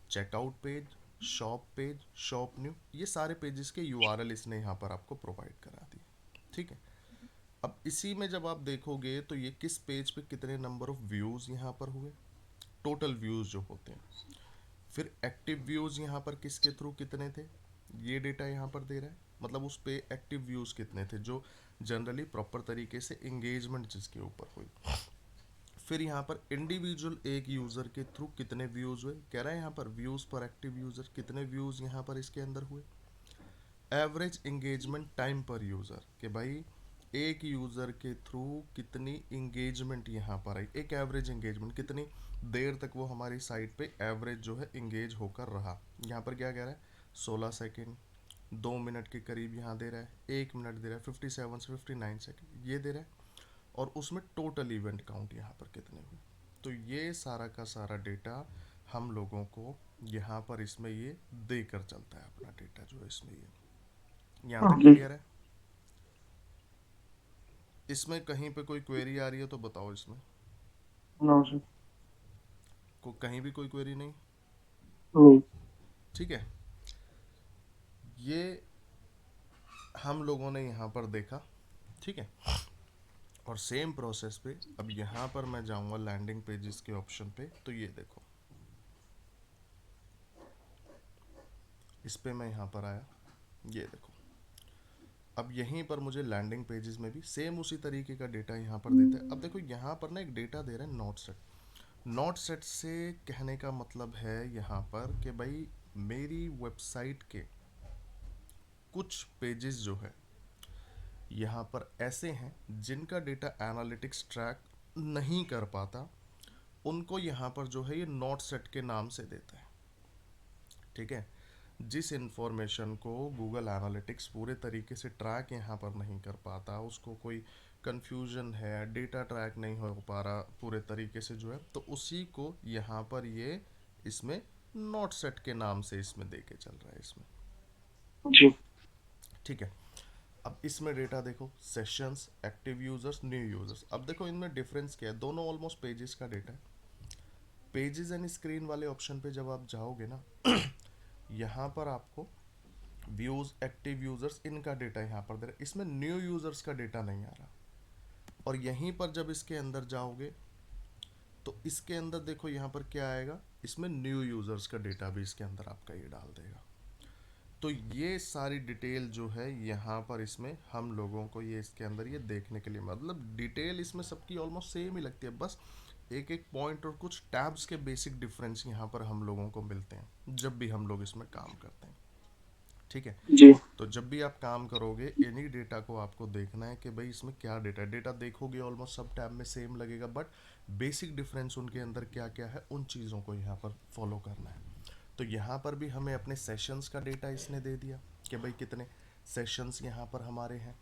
checkout page, shop page, shop new, ये सारे पेजेस के यूआरएल इसने यहाँ पर आपको प्रोवाइड करा दिए, ठीक है। अब इसी में जब आप देखोगे तो ये किस पेज पे कितने नंबर ऑफ व्यूज़ यहाँ पर हुए, टोटल व्यूज़ जो होते हैं। फिर एक्टिव व्यूज़ यहाँ पर किसके थ्रू कितने थे, ये डेटा यहाँ पर दे रहा है, मतलब उस पे एक्टिव व्यूज कितने थे, जो जनरली प्रॉपर तरीके से इंगेजमेंट जिसके ऊपर हुई। फिर यहाँ पर इंडिविजुअल एक यूजर के थ्रू कितने व्यूज हुए, कह रहा है यहाँ पर व्यूज पर एक्टिव यूजर, कितने व्यूज यहाँ पर इसके अंदर हुए। एवरेज एंगेजमेंट टाइम पर यूजर, कि भाई एक यूजर के थ्रू कितनी इंगेजमेंट यहाँ पर आई, एक एवरेज एंगेजमेंट, कितनी देर तक वो हमारी साइट पे एवरेज जो है इंगेज होकर रहा। यहाँ पर क्या कह रहा है, 16 सेकेंड, 2 मिनट के करीब यहाँ दे रहा है, 1 मिनट दे रहा है, 57 से 59 सेकेंड ये दे रहा है, और उसमें टोटल इवेंट काउंट यहाँ पर कितने हुए। तो ये सारा का सारा डेटा हम लोगों को यहाँ पर इसमें ये देकर चलता है, अपना डेटा जो है इसमें ये। यहाँ हाँ तक जी। क्लियर है। इसमें कहीं पे कोई क्वेरी आ रही है तो बताओ, इसमें नो सर। को कहीं भी कोई क्वेरी नहीं। नहीं। ठीक है, ये हम लोगों ने यहाँ पर देखा। ठीक है, और सेम प्रोसेस पे अब यहाँ पर मैं जाऊँगा लैंडिंग पेजेस के ऑप्शन पे, तो ये देखो, इस पे मैं यहाँ पर आया, ये देखो, अब यहीं पर मुझे लैंडिंग पेजेस में भी सेम उसी तरीके का डेटा यहाँ पर देता है। अब देखो यहाँ पर ना एक डेटा दे रहा है नॉट सेट। नॉट सेट से कहने का मतलब है यहाँ पर कि भाई मेरी वेबसाइट के कुछ पेजेस जो है यहाँ पर ऐसे हैं जिनका डेटा एनालिटिक्स ट्रैक नहीं कर पाता, उनको यहाँ पर जो है ये नॉट सेट के नाम से देता है। ठीक है, जिस इंफॉर्मेशन को गूगल एनालिटिक्स पूरे तरीके से ट्रैक यहाँ पर नहीं कर पाता, उसको कोई कंफ्यूजन है, डेटा ट्रैक नहीं हो पा रहा पूरे तरीके से जो है, तो उसी को यहाँ पर ये इसमें नॉट सेट के नाम से इसमें दे के चल रहा है इसमें। जी। ठीक है, अब इसमें डेटा देखो, sessions, active users, new users. अब देखो इनमें डिफरेंस क्या है, दोनों ऑलमोस्ट पेजेस का डेटा है। पेजेस एंड स्क्रीन वाले ऑप्शन पे जब आप जाओगे ना, यहाँ पर आपको व्यूज, एक्टिव यूजर्स, इनका डेटा यहाँ पर दे रहा है, इसमें न्यू यूजर्स का डेटा नहीं आ रहा। और यहीं पर जब इसके अंदर जाओगे तो इसके अंदर देखो यहाँ पर क्या आएगा, इसमें न्यू यूजर्स का डेटा भी इसके अंदर आपका ये डाल देगा। तो ये सारी डिटेल जो है यहाँ पर इसमें हम लोगों को ये इसके अंदर ये देखने के लिए, मतलब डिटेल इसमें सबकी ऑलमोस्ट सेम ही लगती है, बस एक एक पॉइंट और कुछ टैब्स के बेसिक डिफरेंस यहाँ पर हम लोगों को मिलते हैं जब भी हम लोग इसमें काम करते हैं। ठीक है, जी। तो जब भी आप काम करोगे इन्हीं डेटा को आपको देखना है कि भाई इसमें क्या डेटा है। डेटा देखोगे ऑलमोस्ट सब टैब में सेम लगेगा, बट बेसिक डिफरेंस उनके अंदर क्या क्या है उन चीज़ों को यहाँ पर फॉलो करना है। तो यहाँ पर भी हमें अपने सेशंस का डेटा इसने दे दिया कि भाई कितने सेशंस यहाँ पर हमारे हैं,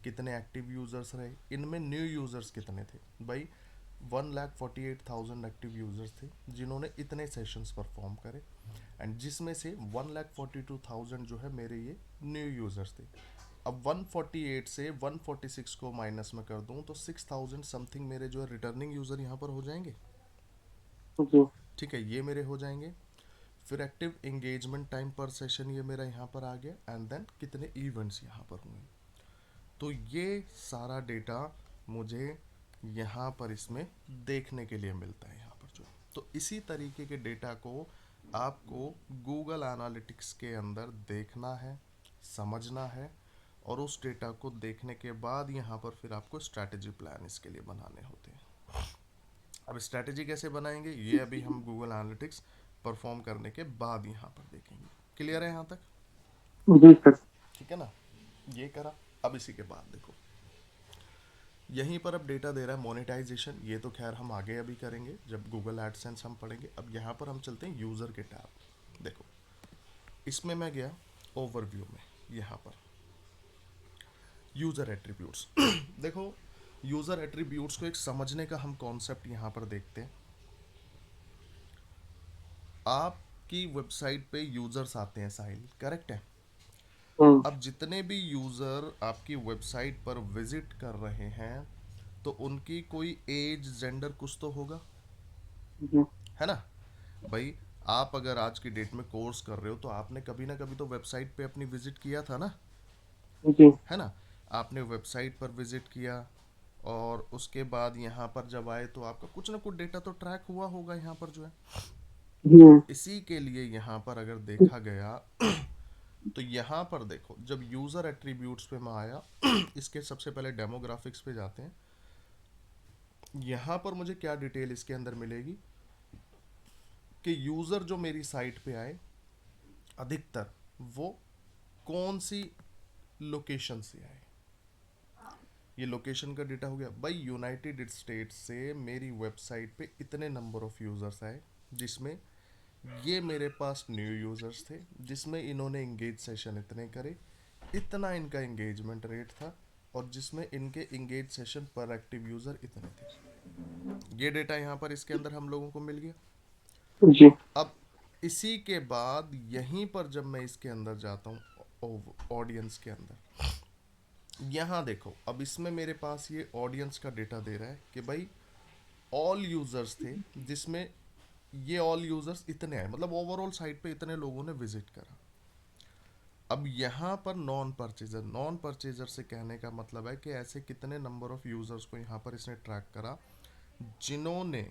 कितने एक्टिव यूज़र्स रहे, इनमें न्यू यूज़र्स कितने थे। भाई 1,48,000 एक्टिव यूज़र्स थे जिन्होंने इतने सेशंस परफॉर्म करे, एंड जिसमें से 1,42,000 जो है मेरे ये न्यू यूज़र्स थे। अब 148 से 146 को माइनस में कर दूं तो 6,000 समथिंग मेरे जो है रिटर्निंग यूज़र यहाँ पर हो जाएंगे। जी। ठीक है, ये मेरे हो जाएंगे। फिर एक्टिव एंगेजमेंट टाइम पर सेशन ये मेरा यहाँ पर आ गया, एंड देन कितने इवेंट्स यहाँ पर हुए। तो ये सारा डेटा मुझे यहाँ पर इसमें देखने के लिए मिलता है यहाँ पर जो। तो इसी तरीके के डेटा को आपको गूगल एनालिटिक्स के अंदर देखना है, समझना है, और उस डेटा को देखने के बाद यहाँ पर फिर आपको स्ट्रैटेजी प्लान इसके लिए बनाने होते हैं। अब स्ट्रैटेजी कैसे बनाएंगे ये अभी हम गूगल एनालिटिक्स परफॉर्म करने के बाद यहाँ पर देखेंगे। क्लियर है यहाँ तक? जी सर। ठीक है ना, ये करा। अब इसी के बाद देखो, यहीं पर अब डेटा दे रहा है मोनेटाइजेशन, ये तो खैर हम आगे अभी करेंगे जब गूगल एडसेंस हम पढ़ेंगे। अब यहाँ पर हम चलते हैं यूज़र के टैब। देखो इसमें मैं गया ओवरव्यू में, यहाँ पर यूज़र एट्रीब्यूट्स देखो यूज़र एट्रीब्यूट्स को एक समझने का हम कॉन्सेप्ट यहाँ पर देखते हैं। आपकी वेबसाइट पे यूज़र्स आते हैं साहिल, करेक्ट है? हम्म। अब जितने भी यूज़र आपकी वेबसाइट पर विजिट कर रहे हैं तो उनकी कोई एज, जेंडर कुछ तो होगा, जी। है ना? भाई आप अगर आज की डेट में कोर्स कर रहे हो तो आपने कभी ना कभी तो वेबसाइट पे अपनी विजिट किया था ना, जी। है ना? आपने वेबसाइट पर विजिट किया और उसके बाद यहाँ पर जब आए तो आपका कुछ ना कुछ डेटा तो ट्रैक हुआ होगा यहाँ पर जो है। जी। तो इसी के लिए यहाँ पर अगर देखा गया तो यहाँ पर देखो, जब यूज़र एट्रीब्यूट्स पे मैं आया इसके सबसे पहले डेमोग्राफिक्स पे जाते हैं। यहाँ पर मुझे क्या डिटेल इसके अंदर मिलेगी कि यूज़र जो मेरी साइट पे आए अधिकतर वो कौन सी लोकेशन से आए। ये लोकेशन का डेटा हो गया भाई। यूनाइटेड स्टेट्स से मेरी वेबसाइट पे इतने नंबर ऑफ यूज़र्स आए, जिसमें ये मेरे पास न्यू यूज़र्स थे, जिसमें इन्होंने इंगेज सेशन इतने करे, इतना इनका इंगेजमेंट रेट था, और जिसमें इनके इंगेज सेशन पर एक्टिव यूज़र इतने थे। ये डेटा यहाँ पर इसके अंदर हम लोगों को मिल गया। जी। अब इसी के बाद यहीं पर जब मैं इसके अंदर जाता हूँ ऑडियंस के अंदर, यहाँ देखो अब इसमें मेरे पास ये ऑडियंस का डेटा दे रहा है कि भाई ऑल यूज़र्स थे, जिसमें ये ऑल यूज़र्स इतने आए, मतलब ओवरऑल साइट पे इतने लोगों ने विजिट करा। अब यहाँ पर नॉन परचेजर से कहने का मतलब है कि ऐसे कितने नंबर ऑफ यूज़र्स को यहाँ पर इसने ट्रैक करा जिन्होंने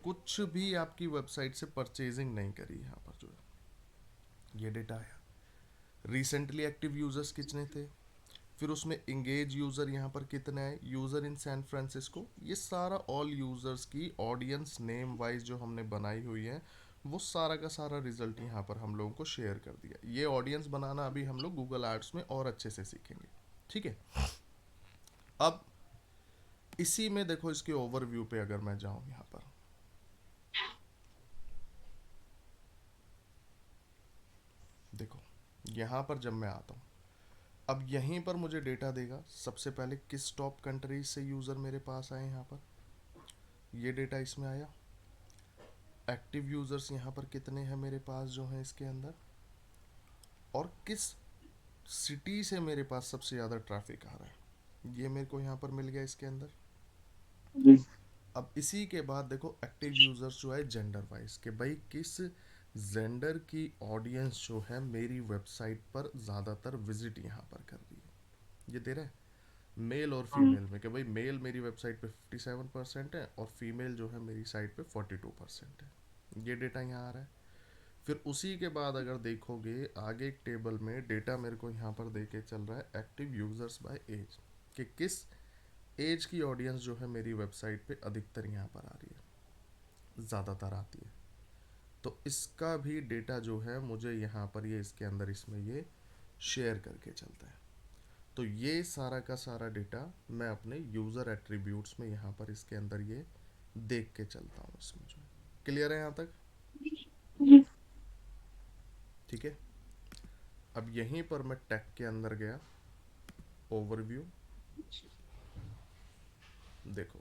कुछ भी आपकी वेबसाइट से परचेजिंग नहीं करी। यहाँ पर जो है ये डेटा आया। रिसेंटली एक्टिव यूज़र्स कितने थे, फिर उसमें इंगेज यूज़र यहाँ पर कितने आए, यूज़र इन सैन फ्रांसिस्को, ये सारा ऑल यूज़र्स की ऑडियंस नेम वाइज जो हमने बनाई हुई है, वो सारा का सारा रिजल्ट यहाँ पर हम लोगों को शेयर कर दिया। ये ऑडियंस बनाना अभी हम लोग गूगल एड्स में और अच्छे से सीखेंगे, ठीक है। अब इसी में देखो, इसके ओवरव्यू पे अगर मैं जाऊँ यहाँ पर, देखो यहाँ पर जब मैं आता हूँ, अब यहीं पर मुझे डेटा देगा सबसे पहले किस टॉप कंट्रीज से यूज़र मेरे पास आए। यहाँ पर ये डेटा इसमें आया। एक्टिव यूज़र्स यहाँ पर कितने हैं मेरे पास जो हैं इसके अंदर, और किस सिटी से मेरे पास सबसे ज़्यादा ट्रैफिक आ रहा है, ये मेरे को यहाँ पर मिल गया इसके अंदर। जी। अब इसी के बाद देखो एक्टिव यूज़र्स जो है जेंडर वाइज, कि भाई किस जेंडर की ऑडियंस जो है मेरी वेबसाइट पर ज़्यादातर विजिट यहाँ पर कर रही है, ये दे रहा है। मेल और फीमेल में, कि भाई मेल मेरी वेबसाइट पे 57% है और फीमेल जो है मेरी साइट पे 42% है। ये डेटा यहाँ आ रहा है। फिर उसी के बाद अगर देखोगे आगे एक टेबल में डेटा मेरे को यहाँ पर दे के चल रहा है एक्टिव यूज़र्स बाय एज, कि किस एज की ऑडियंस जो है मेरी वेबसाइट पे अधिकतर यहाँ पर आ रही है, ज़्यादातर आती है। तो इसका भी डेटा जो है मुझे यहाँ पर ये इसके अंदर इसमें ये शेयर करके चलता है। तो ये सारा का सारा डेटा मैं अपने यूज़र एट्रीब्यूट्स में यहाँ पर इसके अंदर ये देख के चलता हूँ इसमें जो है। क्लियर है यहाँ तक? जी। ठीक है। अब यहीं पर मैं टैग के अंदर गया, ओवरव्यू। देखो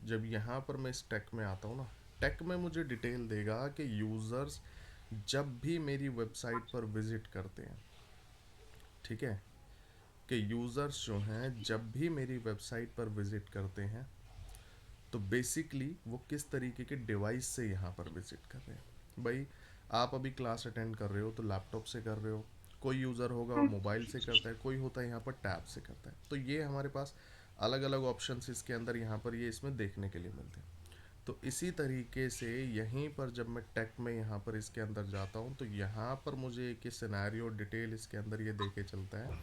जब यहाँ पर मैं इस टैग में आता हूँ ना, टैग में मुझे डिटेल देगा कि यूज़र्स जब भी मेरी वेबसाइट पर विजिट करते हैं, ठीक है, कि यूज़र्स जो हैं जब भी मेरी वेबसाइट पर विजिट करते हैं तो बेसिकली वो किस तरीके के डिवाइस से यहाँ पर विजिट कर रहे हैं। भाई आप अभी क्लास अटेंड कर रहे हो तो लैपटॉप से कर रहे हो, कोई यूज़र होगा वो मोबाइल से करता है, कोई होता है यहाँ पर टैब से करता है। तो ये हमारे पास अलग अलग ऑप्शंस इसके अंदर यहाँ पर ये इसमें देखने के लिए मिलते हैं। तो इसी तरीके से यहीं पर जब मैं टेक में यहाँ पर इसके अंदर जाता हूँ तो यहाँ पर मुझे एक सिनेरियो डिटेल इसके अंदर ये देके चलता है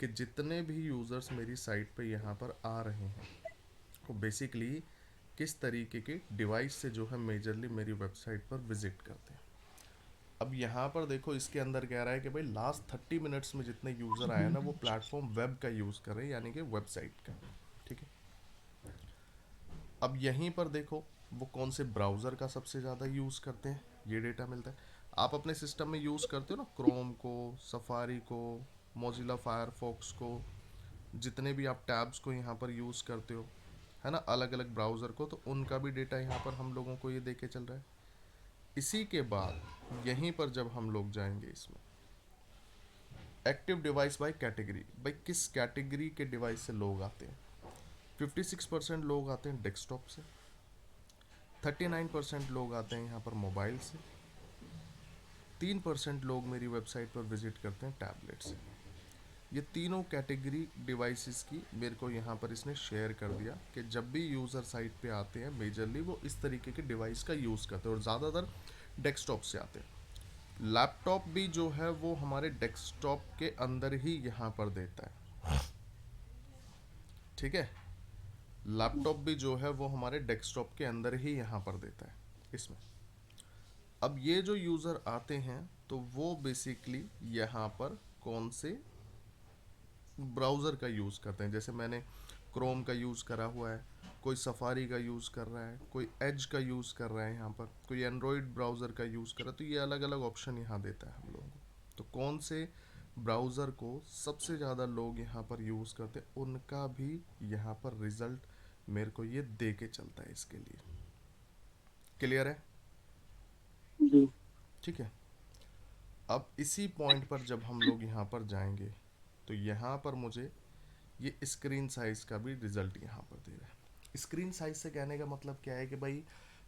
कि जितने भी यूज़र्स मेरी साइट पे यहाँ पर आ रहे हैं वो बेसिकली किस तरीके के डिवाइस से जो है मेजरली मेरी वेबसाइट पर विजिट करते हैं। अब यहाँ पर देखो इसके अंदर कह रहा है कि भाई लास्ट 30 मिनट्स में जितने यूज़र आए ना वो प्लेटफॉर्म वेब का यूज़ कर रहे हैं, यानी कि वेबसाइट का, ठीक है। अब यहीं पर देखो वो कौन से ब्राउज़र का सबसे ज़्यादा यूज़ करते हैं, ये डेटा मिलता है। आप अपने सिस्टम में यूज़ करते हो ना क्रोम को, सफारी को, मोजिला फायरफॉक्स को, जितने भी आप टैब्स को यहाँ पर यूज़ करते हो, है ना, अलग अलग ब्राउज़र को, तो उनका भी डेटा यहाँ पर हम लोगों को ये देके चल रहा है। इसी के बाद यहीं पर जब हम लोग जाएंगे इसमें एक्टिव डिवाइस बाय कैटेगरी, भाई किस कैटेगरी के डिवाइस से लोग आते हैं। 56% लोग आते हैं डेस्कटॉप से, 39% लोग आते हैं यहाँ पर मोबाइल से, 3% लोग मेरी वेबसाइट पर विजिट करते हैं टैबलेट से। ये तीनों कैटेगरी डिवाइसेस की मेरे को यहाँ पर इसने शेयर कर दिया कि जब भी यूज़र साइट पे आते हैं मेजरली वो इस तरीके के डिवाइस का यूज़ करते हैं और ज़्यादातर डेस्कटॉप से आते हैं। लैपटॉप भी जो है वो हमारे डेस्कटॉप के अंदर ही यहाँ पर देता है, ठीक है। लैपटॉप भी जो है वो हमारे डेस्कटॉप के अंदर ही यहाँ पर देता है इसमें। अब ये जो यूज़र आते हैं तो वो बेसिकली यहाँ पर कौन से ब्राउज़र का यूज़ करते हैं, जैसे मैंने क्रोम का यूज़ करा हुआ है, कोई सफारी का यूज़ कर रहा है, कोई एज का यूज़ कर रहा है, यहाँ पर कोई एंड्रॉयड ब्राउज़र का यूज़ कर रहा है, तो ये अलग अलग ऑप्शन यहाँ देता है हम लोगों को। तो कौन से ब्राउज़र को सबसे ज़्यादा लोग यहाँ पर यूज़ करते हैं उनका भी यहाँ पर रिज़ल्ट मेरे को ये दे के चलता है इसके लिए। क्लियर है? जी ठीक है। अब इसी पॉइंट पर जब हम लोग यहाँ पर जाएंगे तो यहाँ पर मुझे ये स्क्रीन साइज का भी रिजल्ट यहाँ पर दे रहा है। स्क्रीन साइज से कहने का मतलब क्या है कि भाई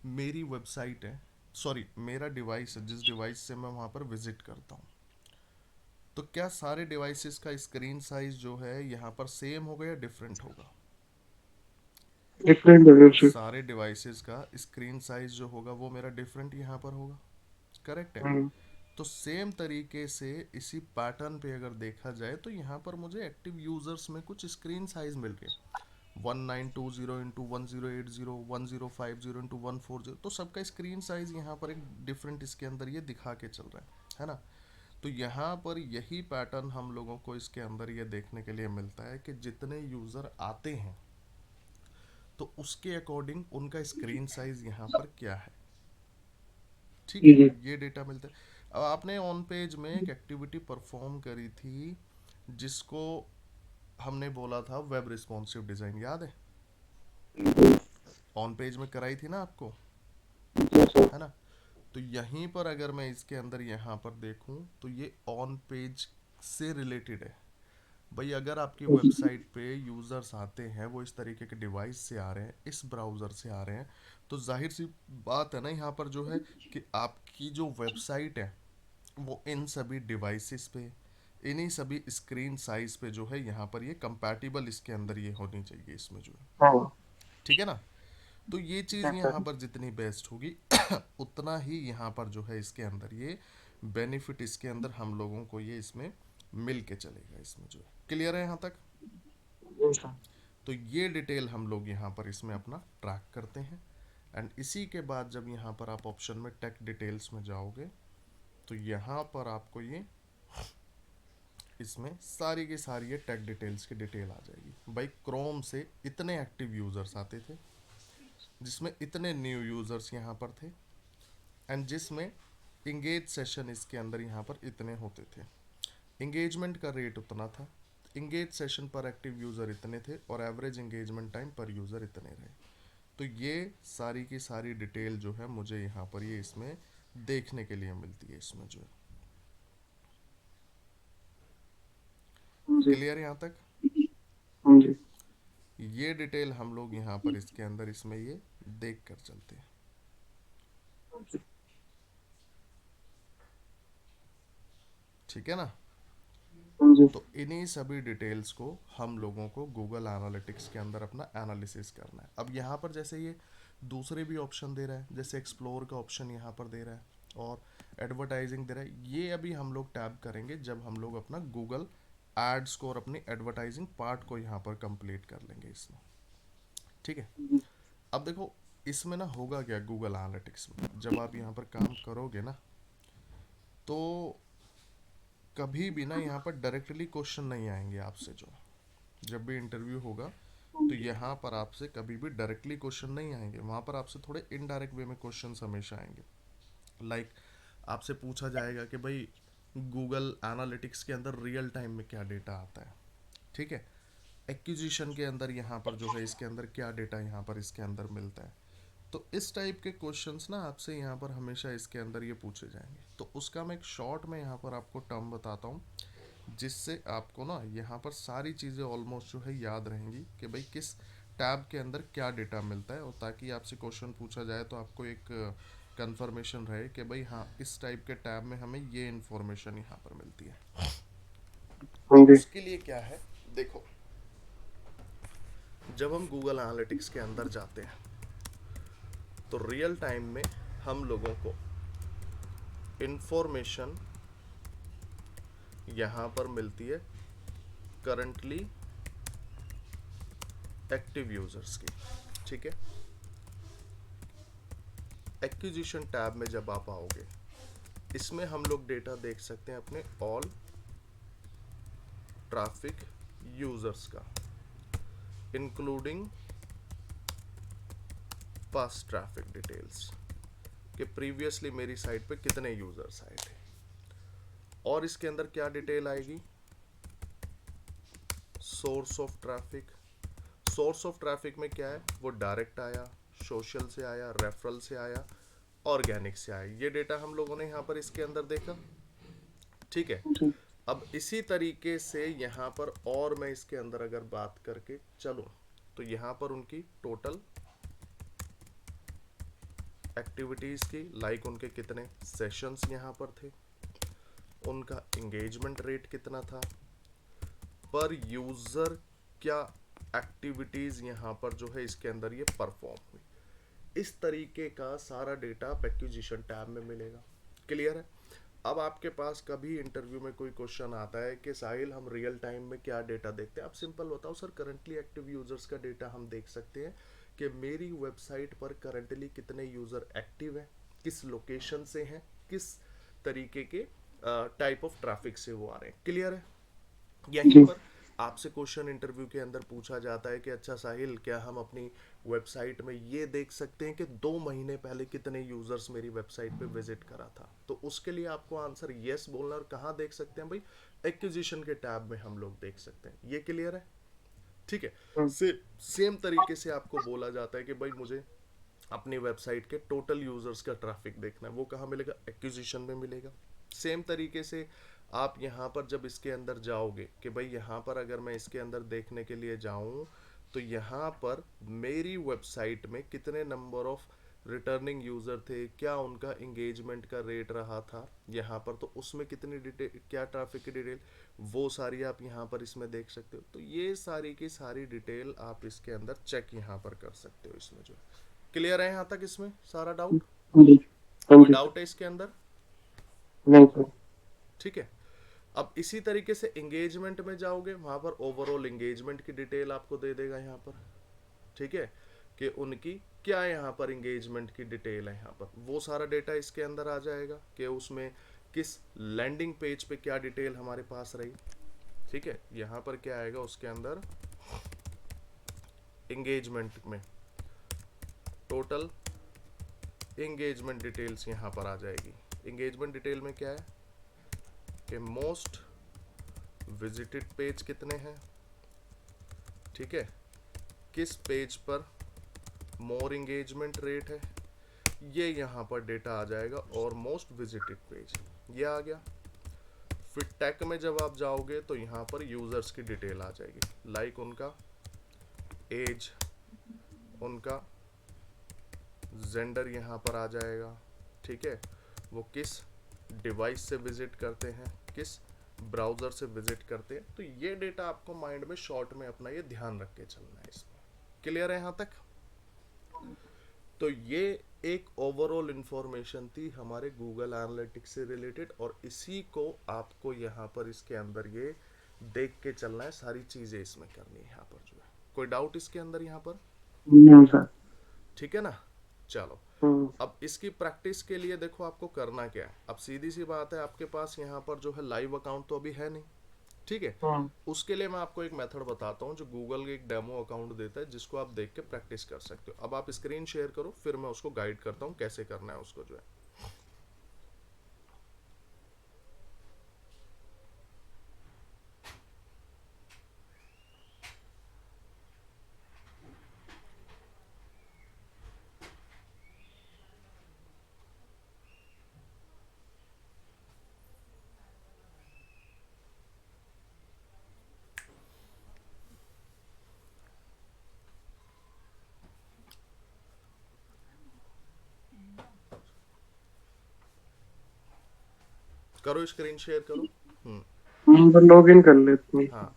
मेरी वेबसाइट है, सॉरी मेरा डिवाइस है, जिस डिवाइस से मैं वहाँ पर विजिट करता हूँ, तो क्या सारे डिवाइसेस का स्क्रीन साइज जो है यहाँ पर सेम होगा या डिफरेंट होगा? डिफरेंट है सर। सारे डिवाइसेस का स्क्रीन साइज जो होगा वो मेरा डिफरेंट यहाँ पर होगा, करेक्ट है। हम्म, तो सेम तरीके से इसी पैटर्न पे अगर देखा जाए तो यहाँ पर मुझे एक्टिव यूजर्स में कुछ स्क्रीन साइज मिल रहे हैं, 1920 इंटू 1080, 1050 इंटू 140, तो सबका स्क्रीन साइज यहाँ पर एक डिफरेंट इसके अंदर ये दिखा के चल रहा है ना। तो यहाँ पर यही पैटर्न हम लोगों को इसके अंदर ये देखने के लिए मिलता है कि जितने यूज़र आते हैं तो उसके अकॉर्डिंग उनका स्क्रीन साइज यहाँ पर क्या है, ठीक जी है, जी ये डेटा मिलता है। अब आपने ऑन पेज में एक एक्टिविटी परफॉर्म करी थी जिसको हमने बोला था वेब रिस्पॉन्सिव डिज़ाइन, याद है? ऑन पेज में कराई थी ना आपको, जी सर। है ना। तो यहीं पर अगर मैं इसके अंदर यहाँ पर देखूँ तो ये ऑन पेज से रिलेटेड है। भाई अगर आपकी जी वेबसाइट पे यूज़र्स आते हैं वो इस तरीके के डिवाइस से आ रहे हैं, इस ब्राउज़र से आ रहे हैं, तो जाहिर सी बात है ना यहाँ पर जो है कि आपकी जो वेबसाइट है वो इन सभी डिवाइसेस पे, इन्हीं सभी स्क्रीन साइज पे जो है यहाँ पर ये कंपैटिबल इसके अंदर ये होनी चाहिए इसमें जो है, हाँ ठीक है ना। तो ये चीज़ yes, यहाँ सर। पर जितनी बेस्ट होगी उतना ही यहाँ पर जो है इसके अंदर ये बेनिफिट इसके अंदर हम लोगों को ये इसमें मिल के चलेगा इसमें जो है। क्लियर है यहाँ तक? जी सर। तो ये डिटेल हम लोग यहाँ पर इसमें अपना ट्रैक करते हैं। एंड इसी के बाद जब यहाँ पर आप ऑप्शन में टेक डिटेल्स में जाओगे तो यहाँ पर आपको ये इसमें सारी की सारी ये टेक डिटेल्स की डिटेल आ जाएगी। भाई क्रोम से इतने एक्टिव यूज़र्स आते थे, जिसमें इतने न्यू यूज़र्स यहाँ पर थे, एंड जिसमें इंगेज सेशन इसके अंदर यहाँ पर इतने होते थे, इंगेजमेंट का रेट उतना था, इंगेज सेशन पर एक्टिव यूज़र इतने थे, और एवरेज इंगेजमेंट टाइम पर यूज़र इतने रहे। तो ये सारी की सारी डिटेल जो है मुझे यहाँ पर ये इसमें देखने के लिए मिलती है इसमें जो है। जी क्लियर यहाँ तक? जी ये डिटेल हम लोग यहाँ पर इसके अंदर इसमें ये देख कर चलते हैं, ठीक है ना। जी तो इन्हीं सभी डिटेल्स को हम लोगों को गूगल एनालिटिक्स के अंदर अपना एनालिसिस करना है। अब यहाँ पर जैसे ये दूसरे भी ऑप्शन दे रहा है, जैसे एक्सप्लोर का ऑप्शन यहाँ पर दे रहा है और एडवर्टाइजिंग दे रहा है, ये अभी हम लोग टैब करेंगे जब हम लोग अपना गूगल एड्स को और अपनी एडवर्टाइजिंग पार्ट को यहाँ पर कंप्लीट कर लेंगे इसमें, ठीक है। अब देखो इसमें ना होगा क्या, गूगल एनालिटिक्स में जब आप यहाँ पर काम करोगे ना तो कभी भी ना यहाँ पर डायरेक्टली क्वेश्चन नहीं आएंगे आपसे, जो जब भी इंटरव्यू होगा तो यहाँ पर आपसे कभी भी डायरेक्टली क्वेश्चन नहीं आएंगे, वहाँ पर आपसे थोड़े इनडायरेक्ट वे में क्वेश्चन हमेशा आएंगे। लाइक आपसे पूछा जाएगा कि भाई गूगल एनालिटिक्स के अंदर रियल टाइम में क्या डेटा आता है, ठीक है। एक्विजिशन के अंदर यहाँ पर जो है इसके अंदर क्या डेटा यहाँ पर इसके अंदर मिलता है। तो इस टाइप के क्वेश्चंस ना आपसे यहाँ पर हमेशा इसके अंदर ये पूछे जाएंगे। तो उसका मैं एक शॉर्ट में यहाँ पर आपको टर्म बताता हूँ जिससे आपको ना यहाँ पर सारी चीज़ें ऑलमोस्ट जो है याद रहेंगी कि भाई किस टैब के अंदर क्या डेटा मिलता है, और ताकि आपसे क्वेश्चन पूछा जाए तो आपको एक कंफर्मेशन रहे कि भाई हाँ इस टाइप के टैब में हमें ये इन्फॉर्मेशन यहाँ पर मिलती है। तो जी उसके लिए क्या है, देखो जब हम गूगल एनालिटिक्स के अंदर जाते हैं तो रियल टाइम में हम लोगों को इंफॉर्मेशन यहां पर मिलती है करंटली एक्टिव यूजर्स की। ठीक है, एक्विजिशन टैब में जब आप आओगे, इसमें हम लोग डेटा देख सकते हैं अपने ऑल ट्रैफिक यूजर्स का, इंक्लूडिंग पास्ट ट्रैफिक डिटेल्स कि प्रीवियसली मेरी साइट पे कितने यूजर्स आए थे। और इसके अंदर क्या डिटेल आएगी, source of traffic. Source of traffic में क्या है, वो डायरेक्ट आया, सोशल से आया, रेफरल से आया, ऑर्गेनिक से आया। ये डेटा हम लोगों ने यहाँ पर इसके अंदर देखा। ठीक है, जी। अब इसी तरीके से यहाँ पर और मैं इसके अंदर अगर बात करके चलूं तो यहाँ पर उनकी टोटल एक्टिविटीज की, लाइक उनके कितने सेशंस यहाँ पर थे, उनका एंगेजमेंट रेट कितना था, पर यूजर क्या एक्टिविटीज यहाँ पर जो है इसके अंदर ये परफॉर्म हुई। इस तरीके का सारा डेटा आप एक्विजिशन टैब में मिलेगा। क्लियर है। अब आपके पास कभी इंटरव्यू में कोई क्वेश्चन आता है कि साहिल हम रियल टाइम में क्या डेटा देखते हैं, आप सिंपल बताओ सर करंटली एक्टिव यूजर्स का डेटा हम देख सकते हैं कि मेरी वेबसाइट पर करंटली कितने यूजर एक्टिव हैं, किस लोकेशन से हैं, किस तरीके के टाइप ऑफ ट्रैफिक से वो आ रहे हैं। क्लियर है। यहीं जी। पर आपसे क्वेश्चन इंटरव्यू के अंदर पूछा जाता है कि अच्छा साहिल क्या हम अपनी वेबसाइट में ये देख सकते हैं कि 2 महीने पहले कितने यूजर्स मेरी वेबसाइट पे विजिट करा था, तो उसके लिए आपको आंसर यस बोलना। और कहाँ देख सकते हैं भाई, एक्विजिशन के टैब में हम लोग देख सकते हैं। ये क्लियर है। ठीक है, हम्म। सेम तरीके से आपको बोला जाता है कि भाई मुझे अपनी वेबसाइट के टोटल यूजर्स का ट्रैफिक देखना है, वो कहाँ मिलेगा, एक्विजिशन में मिलेगा। सेम तरीके से आप यहाँ पर जब इसके अंदर जाओगे कि भाई यहाँ पर अगर मैं इसके अंदर देखने के लिए जाऊँ तो यहाँ पर मेरी वेबसाइट में कितने नंबर ऑफ रिटर्निंग यूज़र थे, क्या उनका इंगेजमेंट का रेट रहा था यहाँ पर, तो उसमें कितनी डिटेल, क्या ट्रैफिक की डिटेल, वो सारी आप यहाँ पर इसमें देख सकते हो। तो ये सारी की सारी डिटेल आप इसके अंदर चेक यहाँ पर कर सकते हो इसमें जो। क्लियर है यहाँ तक इसमें सारा डाउट? हाँ जी। हाँ कोई जी सर। डाउट है इसके अंदर? नहीं सर। ठीक है। अब इसी तरीके से एंगेजमेंट में जाओगे, वहां पर ओवरऑल एंगेजमेंट की डिटेल आपको दे देगा यहाँ पर। ठीक है, कि उनकी क्या यहाँ पर एंगेजमेंट की डिटेल है, यहाँ पर वो सारा डेटा इसके अंदर आ जाएगा कि उसमें किस लैंडिंग पेज पे क्या डिटेल हमारे पास रही। ठीक है, यहाँ पर क्या आएगा उसके अंदर, एंगेजमेंट में टोटल एंगेजमेंट डिटेल्स यहाँ पर आ जाएगी। एंगेजमेंट डिटेल में क्या है कि मोस्ट विजिटेड पेज कितने हैं, ठीक है, किस पेज पर मोर एंगेजमेंट रेट है, ये यहाँ पर डेटा आ जाएगा। और मोस्ट विजिटेड पेज ये आ गया। फिर टैग में जब आप जाओगे तो यहाँ पर यूजर्स की डिटेल आ जाएगी, लाइक उनका एज, उनका जेंडर यहाँ पर आ जाएगा। ठीक है, वो किस डिवाइस से विजिट करते हैं, किस ब्राउज़र से विजिट करते हैं। तो ये डेटा आपको माइंड में शॉर्ट में अपना ये ध्यान रख के चलना है इसमें। क्लियर है यहाँ तक? तो ये एक ओवरऑल इंफॉर्मेशन थी हमारे गूगल एनालिटिक्स से रिलेटेड, और इसी को आपको यहाँ पर इसके अंदर ये देख के चलना है, सारी चीज़ें इसमें करनी है यहाँ पर जो है। कोई डाउट इसके अंदर यहाँ पर? नहीं सर। ठीक है ना। चलो, हम्म। अब इसकी प्रैक्टिस के लिए देखो आपको करना क्या है। अब सीधी सी बात है, आपके पास यहाँ पर जो है लाइव अकाउंट तो अभी है नहीं। ठीक है, हम्म। उसके लिए मैं आपको एक मेथड बताता हूँ जो गूगल एक डेमो अकाउंट देता है, जिसको आप देख के प्रैक्टिस कर सकते हो। अब आप स्क्रीन शेयर करो, फिर मैं उसको गाइड करता हूँ कैसे करना है उसको जो है। करो, स्क्रीन शेयर करो। हम्म। तो लॉग इन कर लेते हैं। हाँ,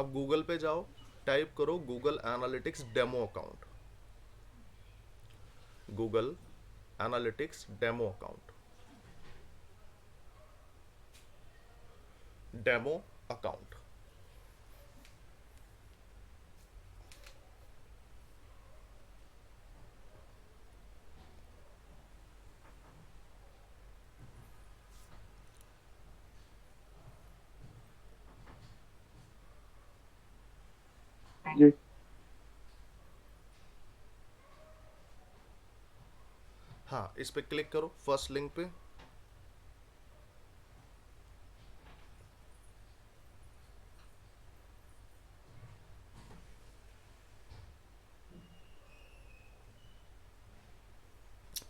अब गूगल पे जाओ, टाइप करो Google analytics demo account, Google analytics demo account, demo account. जी हाँ, इस पे क्लिक करो, फर्स्ट लिंक पे।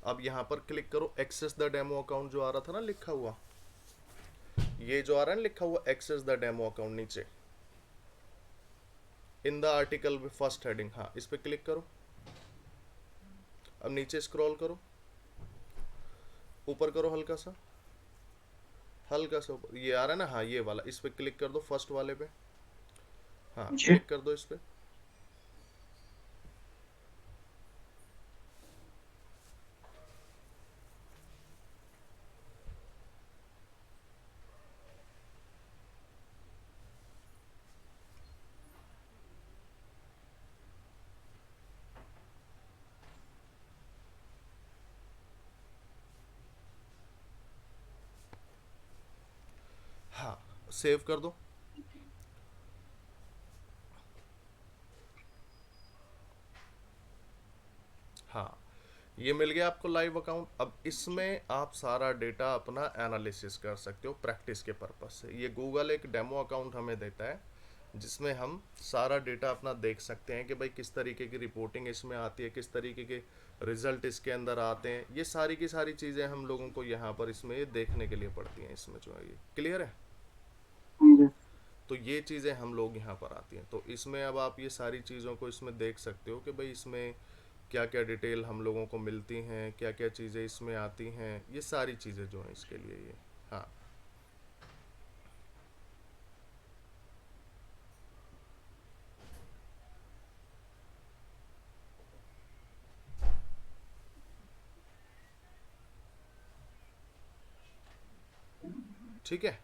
अब यहां पर क्लिक करो, एक्सेस द डेमो अकाउंट जो आ रहा था ना लिखा हुआ, ये जो आ रहा है ना लिखा हुआ एक्सेस द डेमो अकाउंट नीचे इन द आर्टिकल में फर्स्ट हेडिंग, हाँ इस पे क्लिक करो। अब नीचे स्क्रॉल करो, ऊपर करो हल्का सा, हल्का सा ऊपर, ये आ रहा है ना, हाँ ये वाला, इस पे क्लिक कर दो फर्स्ट वाले पे, हाँ जी क्लिक कर दो इस पे। हाँ, सेव कर दो। हाँ, ये मिल गया आपको लाइव अकाउंट। अब इसमें आप सारा डेटा अपना एनालिसिस कर सकते हो प्रैक्टिस के पर्पज से। ये गूगल एक डेमो अकाउंट हमें देता है जिसमें हम सारा डेटा अपना देख सकते हैं कि भाई किस तरीके की रिपोर्टिंग इसमें आती है, किस तरीके के रिजल्ट इसके अंदर आते हैं। ये सारी की सारी चीज़ें हम लोगों को यहाँ पर इसमें ये देखने के लिए पड़ती हैं। इसमें जो है ये क्लियर है। जी तो ये चीज़ें हम लोग यहाँ पर आती हैं, तो इसमें अब आप ये सारी चीज़ों को इसमें देख सकते हो कि भाई इसमें क्या क्या डिटेल हम लोगों को मिलती हैं, क्या क्या चीज़ें इसमें आती हैं, ये सारी चीज़ें जो हैं इसके लिए ये। हाँ, ठीक है।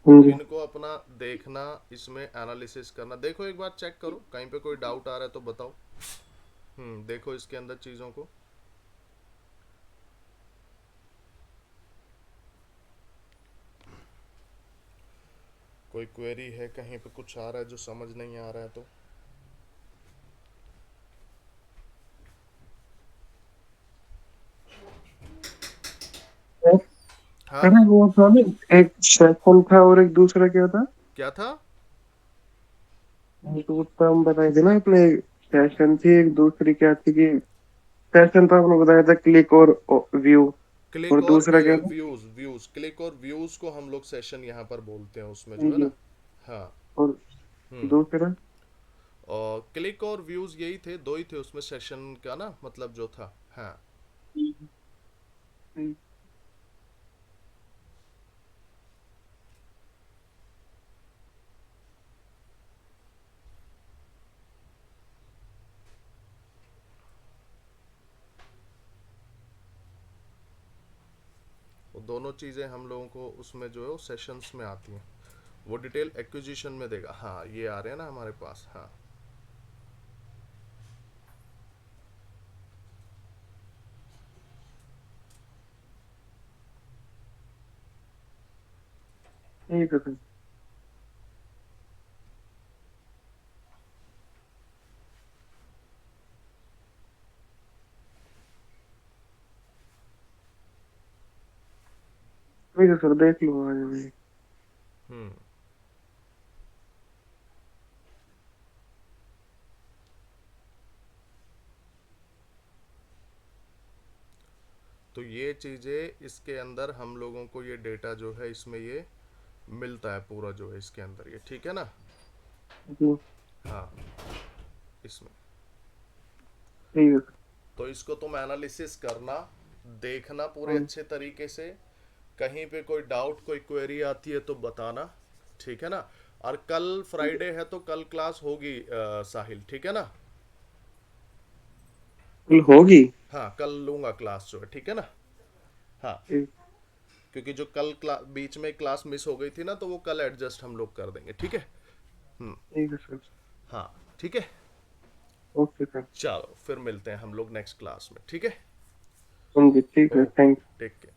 तो जी इनको अपना देखना, इसमें एनालिसिस करना। देखो एक बार चेक करो, कहीं पे कोई डाउट आ रहा है तो बताओ। देखो इसके अंदर चीज़ों को। कोई क्वेरी है, कहीं पे कुछ आ रहा है जो समझ नहीं आ रहा है तो। हाँ, अरे वो था ना, एक सेशन था और एक दूसरा क्या था? क्या था? एक उसका हम बताए थे ना अपने, सेशन थी, एक दूसरी क्या थी कि सेशन था आपने बताया था क्लिक और व्यू, क्लिक और और दूसरा क्या था? व्यूज, क्लिक और व्यूज को हम लोग सेशन यहाँ पर बोलते हैं उसमें जो है जी ना। हाँ। और हम्म दूसरा? और क्लिक और व्यूज यही थे, दो ही थे उसमें सेशन का ना, मतलब जो था। हाँ, वो दोनों चीज़ें हम लोगों को उसमें जो है वो सेशंस में आती हैं। वो डिटेल एक्विजिशन में देगा। हाँ, ये आ रहे हैं ना हमारे पास। हाँ, ठीक है सर। ठीक है सर, देख लूंगा आज मैं। हम्म तो ये चीज़ें इसके अंदर हम लोगों को, ये डेटा जो है इसमें ये मिलता है पूरा जो है इसके अंदर ये, ठीक है ना। जी हाँ, इसमें ठीक है सर। तो इसको तुम एनालिसिस करना, देखना पूरे हाँ अच्छे तरीके से। कहीं पे कोई डाउट, कोई क्वेरी आती है तो बताना, ठीक है ना। और कल फ्राइडे है तो कल क्लास होगी साहिल, ठीक है ना? कल होगी? हाँ कल लूंगा क्लास जो है, ठीक है ना? हाँ, ठीक। क्योंकि जो कल बीच में क्लास मिस हो गई थी ना, तो वो कल एडजस्ट हम लोग कर देंगे, ठीक है? हम्म। ठीक है सर। हाँ ठीक है। Okay sir. चलो फिर मिलते हैं हम लोग नेक्स्ट क्लास में, ठीक है? समझे, ठीक है, ओके, थैंक। Take care.